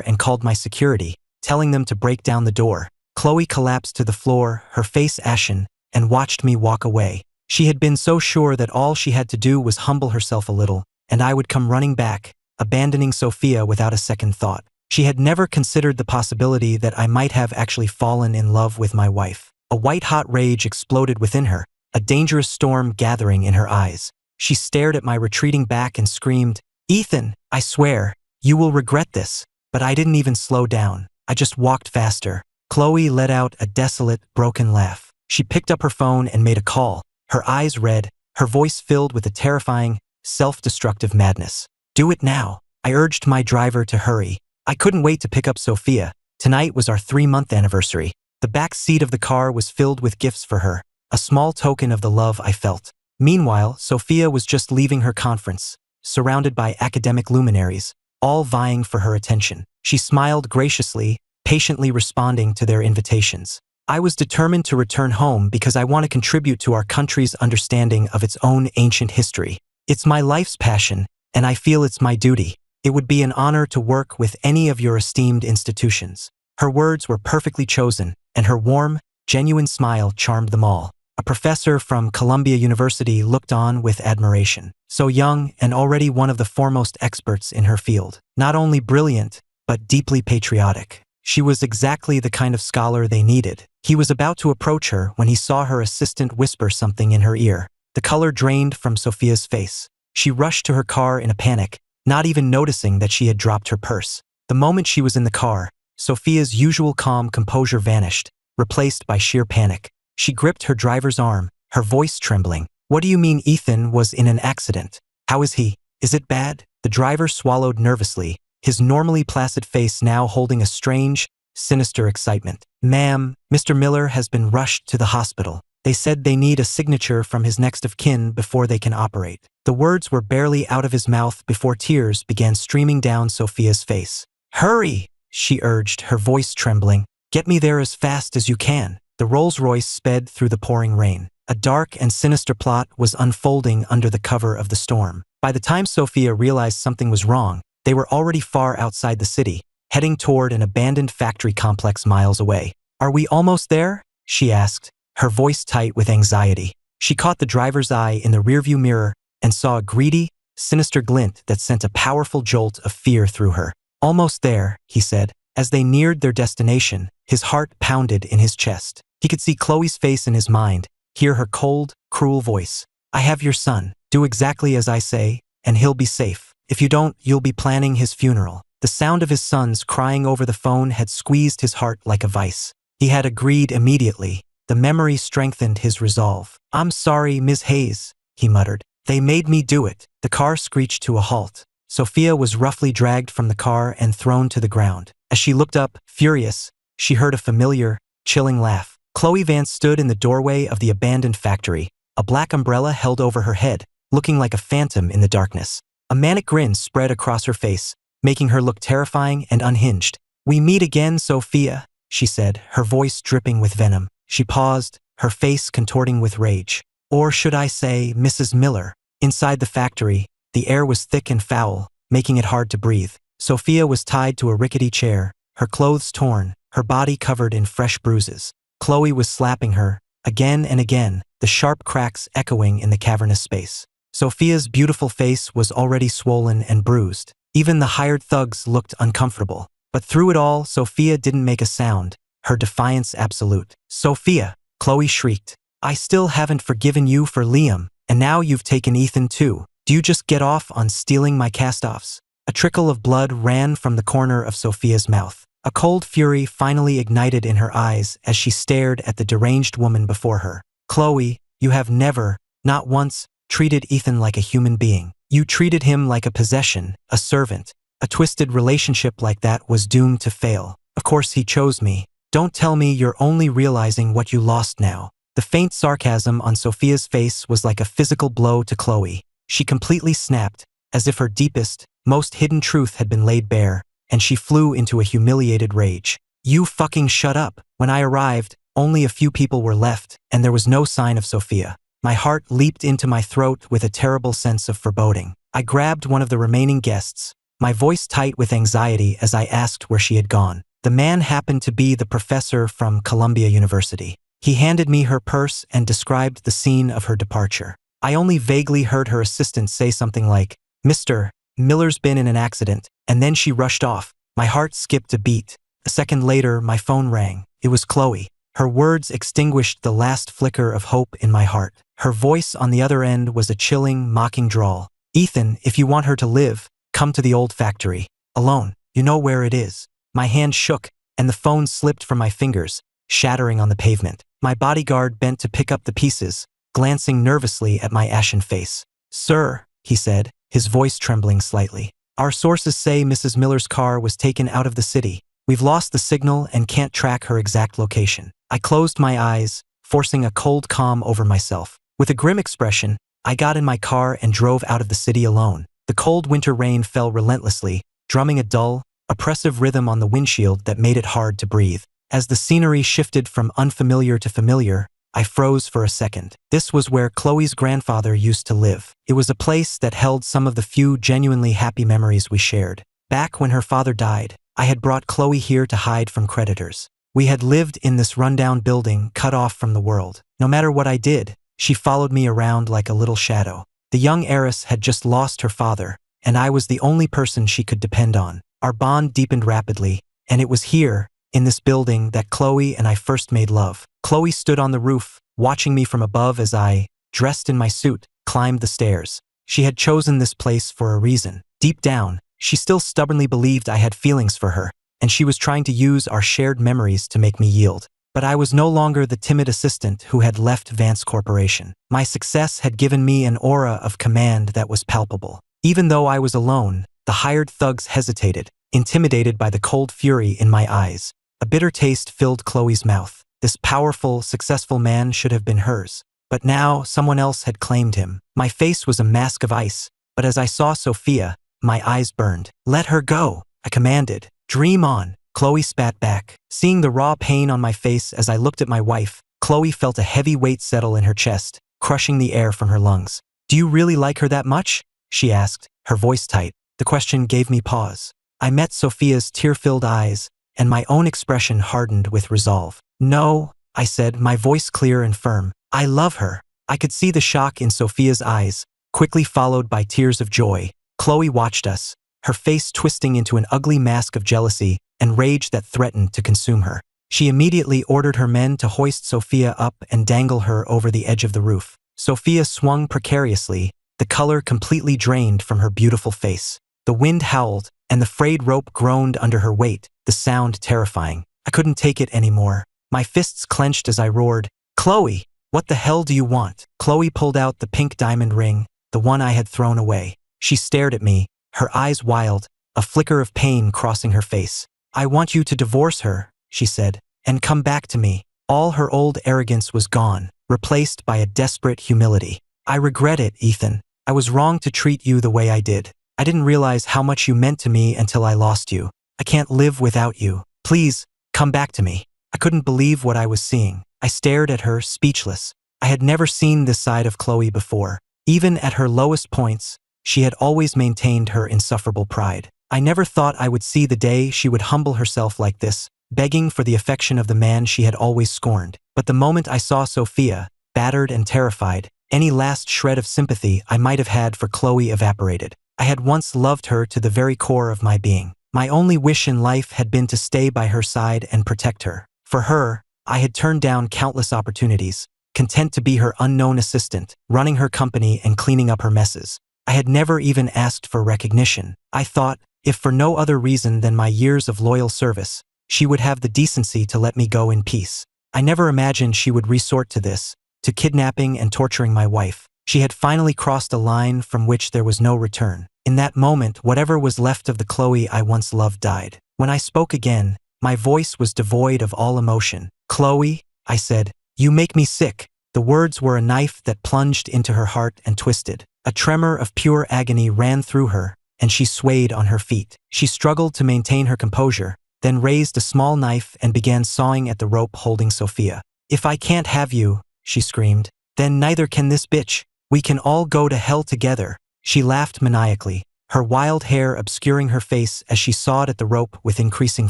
and called my security, telling them to break down the door. Chloe collapsed to the floor, her face ashen, and watched me walk away. She had been so sure that all she had to do was humble herself a little, and I would come running back, abandoning Sophia without a second thought. She had never considered the possibility that I might have actually fallen in love with my wife. A white-hot rage exploded within her, a dangerous storm gathering in her eyes. She stared at my retreating back and screamed, "Ethan, I swear, you will regret this." But I didn't even slow down. I just walked faster. Chloe let out a desolate, broken laugh. She picked up her phone and made a call, her eyes red, her voice filled with a terrifying, self-destructive madness. "Do it now." I urged my driver to hurry. I couldn't wait to pick up Sophia. Tonight was our 3-month anniversary. The back seat of the car was filled with gifts for her, a small token of the love I felt. Meanwhile, Sophia was just leaving her conference, surrounded by academic luminaries, all vying for her attention. She smiled graciously, patiently responding to their invitations. I was determined to return home because I want to contribute to our country's understanding of its own ancient history. It's my life's passion, and I feel it's my duty. It would be an honor to work with any of your esteemed institutions. Her words were perfectly chosen, and her warm, genuine smile charmed them all. A professor from Columbia University looked on with admiration. So young and already one of the foremost experts in her field. Not only brilliant, but deeply patriotic. She was exactly the kind of scholar they needed. He was about to approach her when he saw her assistant whisper something in her ear. The color drained from Sophia's face. She rushed to her car in a panic, not even noticing that she had dropped her purse. The moment she was in the car, Sophia's usual calm composure vanished, replaced by sheer panic. She gripped her driver's arm, her voice trembling. "What do you mean Ethan was in an accident? How is he? Is it bad?" The driver swallowed nervously, his normally placid face now holding a strange, sinister excitement. "Ma'am, Mr. Miller has been rushed to the hospital. They said they need a signature from his next of kin before they can operate." The words were barely out of his mouth before tears began streaming down Sophia's face. "Hurry!" she urged, her voice trembling. "Get me there as fast as you can." The Rolls-Royce sped through the pouring rain. A dark and sinister plot was unfolding under the cover of the storm. By the time Sophia realized something was wrong, they were already far outside the city, heading toward an abandoned factory complex miles away. "Are we almost there?" she asked, her voice tight with anxiety. She caught the driver's eye in the rearview mirror and saw a greedy, sinister glint that sent a powerful jolt of fear through her. "Almost there," he said. As they neared their destination, his heart pounded in his chest. He could see Chloe's face in his mind, hear her cold, cruel voice. "I have your son. Do exactly as I say, and he'll be safe. If you don't, you'll be planning his funeral." The sound of his son's crying over the phone had squeezed his heart like a vice. He had agreed immediately. The memory strengthened his resolve. "I'm sorry, Ms. Hayes," he muttered. "They made me do it." The car screeched to a halt. Sophia was roughly dragged from the car and thrown to the ground. As she looked up, furious, she heard a familiar, chilling laugh. Chloe Vance stood in the doorway of the abandoned factory, a black umbrella held over her head, looking like a phantom in the darkness. A manic grin spread across her face, making her look terrifying and unhinged. "We meet again, Sophia," she said, her voice dripping with venom. She paused, her face contorting with rage. "Or should I say, Mrs. Miller?" Inside the factory, the air was thick and foul, making it hard to breathe. Sophia was tied to a rickety chair, her clothes torn, her body covered in fresh bruises. Chloe was slapping her, again and again, the sharp cracks echoing in the cavernous space. Sophia's beautiful face was already swollen and bruised. Even the hired thugs looked uncomfortable. But through it all, Sophia didn't make a sound, her defiance absolute. "Sophia!" Chloe shrieked. "I still haven't forgiven you for Liam, and now you've taken Ethan too. Do you just get off on stealing my cast-offs?" A trickle of blood ran from the corner of Sophia's mouth. A cold fury finally ignited in her eyes as she stared at the deranged woman before her. "Chloe, you have never, not once, treated Ethan like a human being. You treated him like a possession, a servant. A twisted relationship like that was doomed to fail. Of course he chose me. Don't tell me you're only realizing what you lost now." The faint sarcasm on Sophia's face was like a physical blow to Chloe. She completely snapped, as if her deepest, most hidden truth had been laid bare. and she flew into a humiliated rage. "You fucking shut up." When I arrived, only a few people were left, and there was no sign of Sophia. My heart leaped into my throat with a terrible sense of foreboding. I grabbed one of the remaining guests, my voice tight with anxiety as I asked where she had gone. The man happened to be the professor from Columbia University. He handed me her purse and described the scene of her departure. I only vaguely heard her assistant say something like, "Mr. Miller's been in an accident," and then she rushed off. My heart skipped a beat. A second later, my phone rang. It was Chloe. Her words extinguished the last flicker of hope in my heart. Her voice on the other end was a chilling, mocking drawl. "Ethan, if you want her to live, come to the old factory. Alone. You know where it is." My hand shook, and the phone slipped from my fingers, shattering on the pavement. My bodyguard bent to pick up the pieces, glancing nervously at my ashen face. "Sir," he said, his voice trembling slightly. "Our sources say Mrs. Miller's car was taken out of the city. We've lost the signal and can't track her exact location." I closed my eyes, forcing a cold calm over myself. With a grim expression, I got in my car and drove out of the city alone. The cold winter rain fell relentlessly, drumming a dull, oppressive rhythm on the windshield that made it hard to breathe. As the scenery shifted from unfamiliar to familiar, I froze for a second. This was where Chloe's grandfather used to live. It was a place that held some of the few genuinely happy memories we shared. Back when her father died, I had brought Chloe here to hide from creditors. We had lived in this rundown building, cut off from the world. No matter what I did, she followed me around like a little shadow. The young heiress had just lost her father, and I was the only person she could depend on. Our bond deepened rapidly, and it was here, in this building, that Chloe and I first made love. Chloe stood on the roof, watching me from above as I, dressed in my suit, climbed the stairs. She had chosen this place for a reason. Deep down, she still stubbornly believed I had feelings for her, and she was trying to use our shared memories to make me yield. But I was no longer the timid assistant who had left Vance Corporation. My success had given me an aura of command that was palpable. Even though I was alone, the hired thugs hesitated, intimidated by the cold fury in my eyes. A bitter taste filled Chloe's mouth. This powerful, successful man should have been hers. But now, someone else had claimed him. My face was a mask of ice, but as I saw Sophia, my eyes burned. "Let her go," I commanded. "Dream on." Chloe spat back. Seeing the raw pain on my face as I looked at my wife, Chloe felt a heavy weight settle in her chest, crushing the air from her lungs. "Do you really like her that much?" she asked, her voice tight. The question gave me pause. I met Sophia's tear-filled eyes, and my own expression hardened with resolve. "No," I said, my voice clear and firm. "I love her." I could see the shock in Sophia's eyes, quickly followed by tears of joy. Chloe watched us, her face twisting into an ugly mask of jealousy and rage that threatened to consume her. She immediately ordered her men to hoist Sophia up and dangle her over the edge of the roof. Sophia swung precariously, the color completely drained from her beautiful face. The wind howled, and the frayed rope groaned under her weight, the sound terrifying. I couldn't take it anymore. My fists clenched as I roared, "Chloe, what the hell do you want?" Chloe pulled out the pink diamond ring, the one I had thrown away. She stared at me, her eyes wild, a flicker of pain crossing her face. "I want you to divorce her," she said, "and come back to me." All her old arrogance was gone, replaced by a desperate humility. "I regret it, Ethan. I was wrong to treat you the way I did. I didn't realize how much you meant to me until I lost you. I can't live without you. Please, come back to me." I couldn't believe what I was seeing. I stared at her, speechless. I had never seen this side of Chloe before. Even at her lowest points, she had always maintained her insufferable pride. I never thought I would see the day she would humble herself like this, begging for the affection of the man she had always scorned. But the moment I saw Sophia, battered and terrified, any last shred of sympathy I might have had for Chloe evaporated. I had once loved her to the very core of my being. My only wish in life had been to stay by her side and protect her. For her, I had turned down countless opportunities, content to be her unknown assistant, running her company and cleaning up her messes. I had never even asked for recognition. I thought, if for no other reason than my years of loyal service, she would have the decency to let me go in peace. I never imagined she would resort to this, to kidnapping and torturing my wife. She had finally crossed a line from which there was no return. In that moment, whatever was left of the Chloe I once loved died. When I spoke again, my voice was devoid of all emotion. "Chloe," I said, "you make me sick." The words were a knife that plunged into her heart and twisted. A tremor of pure agony ran through her, and she swayed on her feet. She struggled to maintain her composure, then raised a small knife and began sawing at the rope holding Sophia. "If I can't have you," she screamed, "then neither can this bitch. We can all go to hell together." She laughed maniacally, her wild hair obscuring her face as she sawed at the rope with increasing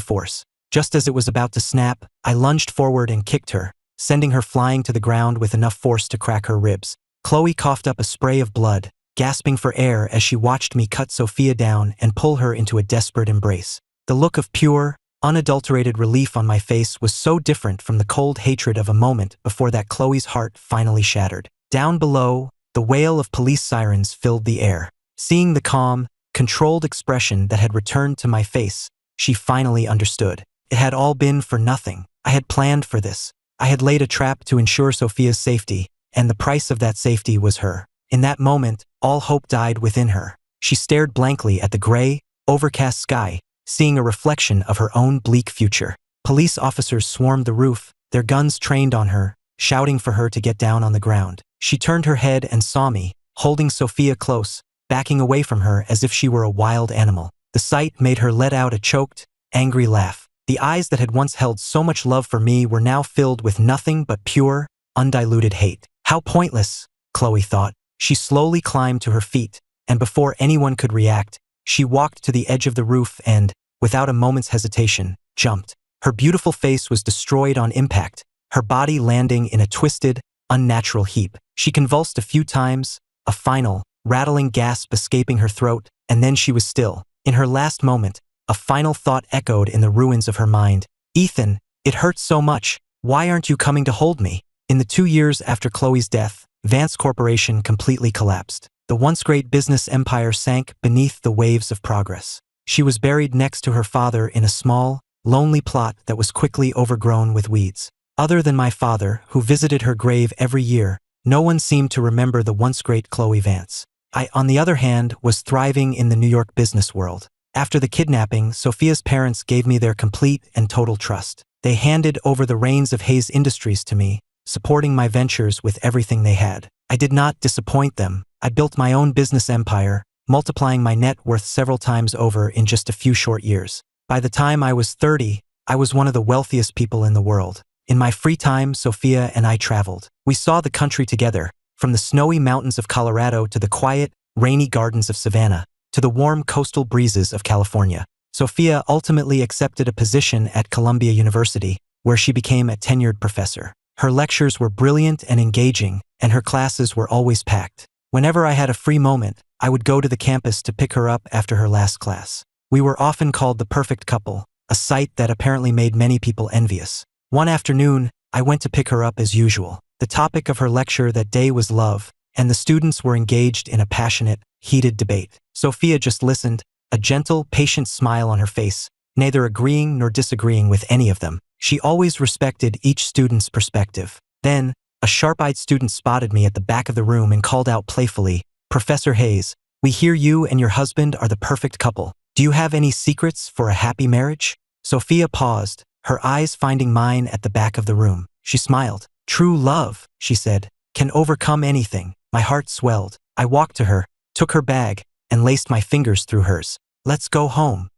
force. Just as it was about to snap, I lunged forward and kicked her, sending her flying to the ground with enough force to crack her ribs. Chloe coughed up a spray of blood, gasping for air as she watched me cut Sophia down and pull her into a desperate embrace. The look of pure, unadulterated relief on my face was so different from the cold hatred of a moment before that Chloe's heart finally shattered. Down below, the wail of police sirens filled the air. Seeing the calm, controlled expression that had returned to my face, she finally understood. It had all been for nothing. I had planned for this. I had laid a trap to ensure Sophia's safety, and the price of that safety was her. In that moment, all hope died within her. She stared blankly at the gray, overcast sky, seeing a reflection of her own bleak future. Police officers swarmed the roof, their guns trained on her, shouting for her to get down on the ground. She turned her head and saw me, holding Sophia close, backing away from her as if she were a wild animal. The sight made her let out a choked, angry laugh. The eyes that had once held so much love for me were now filled with nothing but pure, undiluted hate. How pointless, Chloe thought. She slowly climbed to her feet, and before anyone could react, she walked to the edge of the roof and, without a moment's hesitation, jumped. Her beautiful face was destroyed on impact, her body landing in a twisted, unnatural heap. She convulsed a few times, a final, rattling gasp escaping her throat, and then she was still. In her last moment, a final thought echoed in the ruins of her mind. "Ethan, it hurts so much. Why aren't you coming to hold me?" In the 2 years after Chloe's death, Vance Corporation completely collapsed. The once great business empire sank beneath the waves of progress. She was buried next to her father in a small, lonely plot that was quickly overgrown with weeds. Other than my father, who visited her grave every year, no one seemed to remember the once great Chloe Vance. I, on the other hand, was thriving in the New York business world. After the kidnapping, Sophia's parents gave me their complete and total trust. They handed over the reins of Hayes Industries to me, supporting my ventures with everything they had. I did not disappoint them. I built my own business empire, multiplying my net worth several times over in just a few short years. By the time I was 30, I was one of the wealthiest people in the world. In my free time, Sophia and I traveled. We saw the country together, from the snowy mountains of Colorado to the quiet, rainy gardens of Savannah, to the warm coastal breezes of California. Sophia ultimately accepted a position at Columbia University, where she became a tenured professor. Her lectures were brilliant and engaging, and her classes were always packed. Whenever I had a free moment, I would go to the campus to pick her up after her last class. We were often called the perfect couple, a sight that apparently made many people envious. One afternoon, I went to pick her up as usual. The topic of her lecture that day was love, and the students were engaged in a passionate, heated debate. Sophia just listened, a gentle, patient smile on her face, neither agreeing nor disagreeing with any of them. She always respected each student's perspective. Then, a sharp-eyed student spotted me at the back of the room and called out playfully, "Professor Hayes, we hear you and your husband are the perfect couple. Do you have any secrets for a happy marriage?" Sophia paused, her eyes finding mine at the back of the room. She smiled. "True love," she said, "can overcome anything." My heart swelled. I walked to her, took her bag, and laced my fingers through hers. "Let's go home."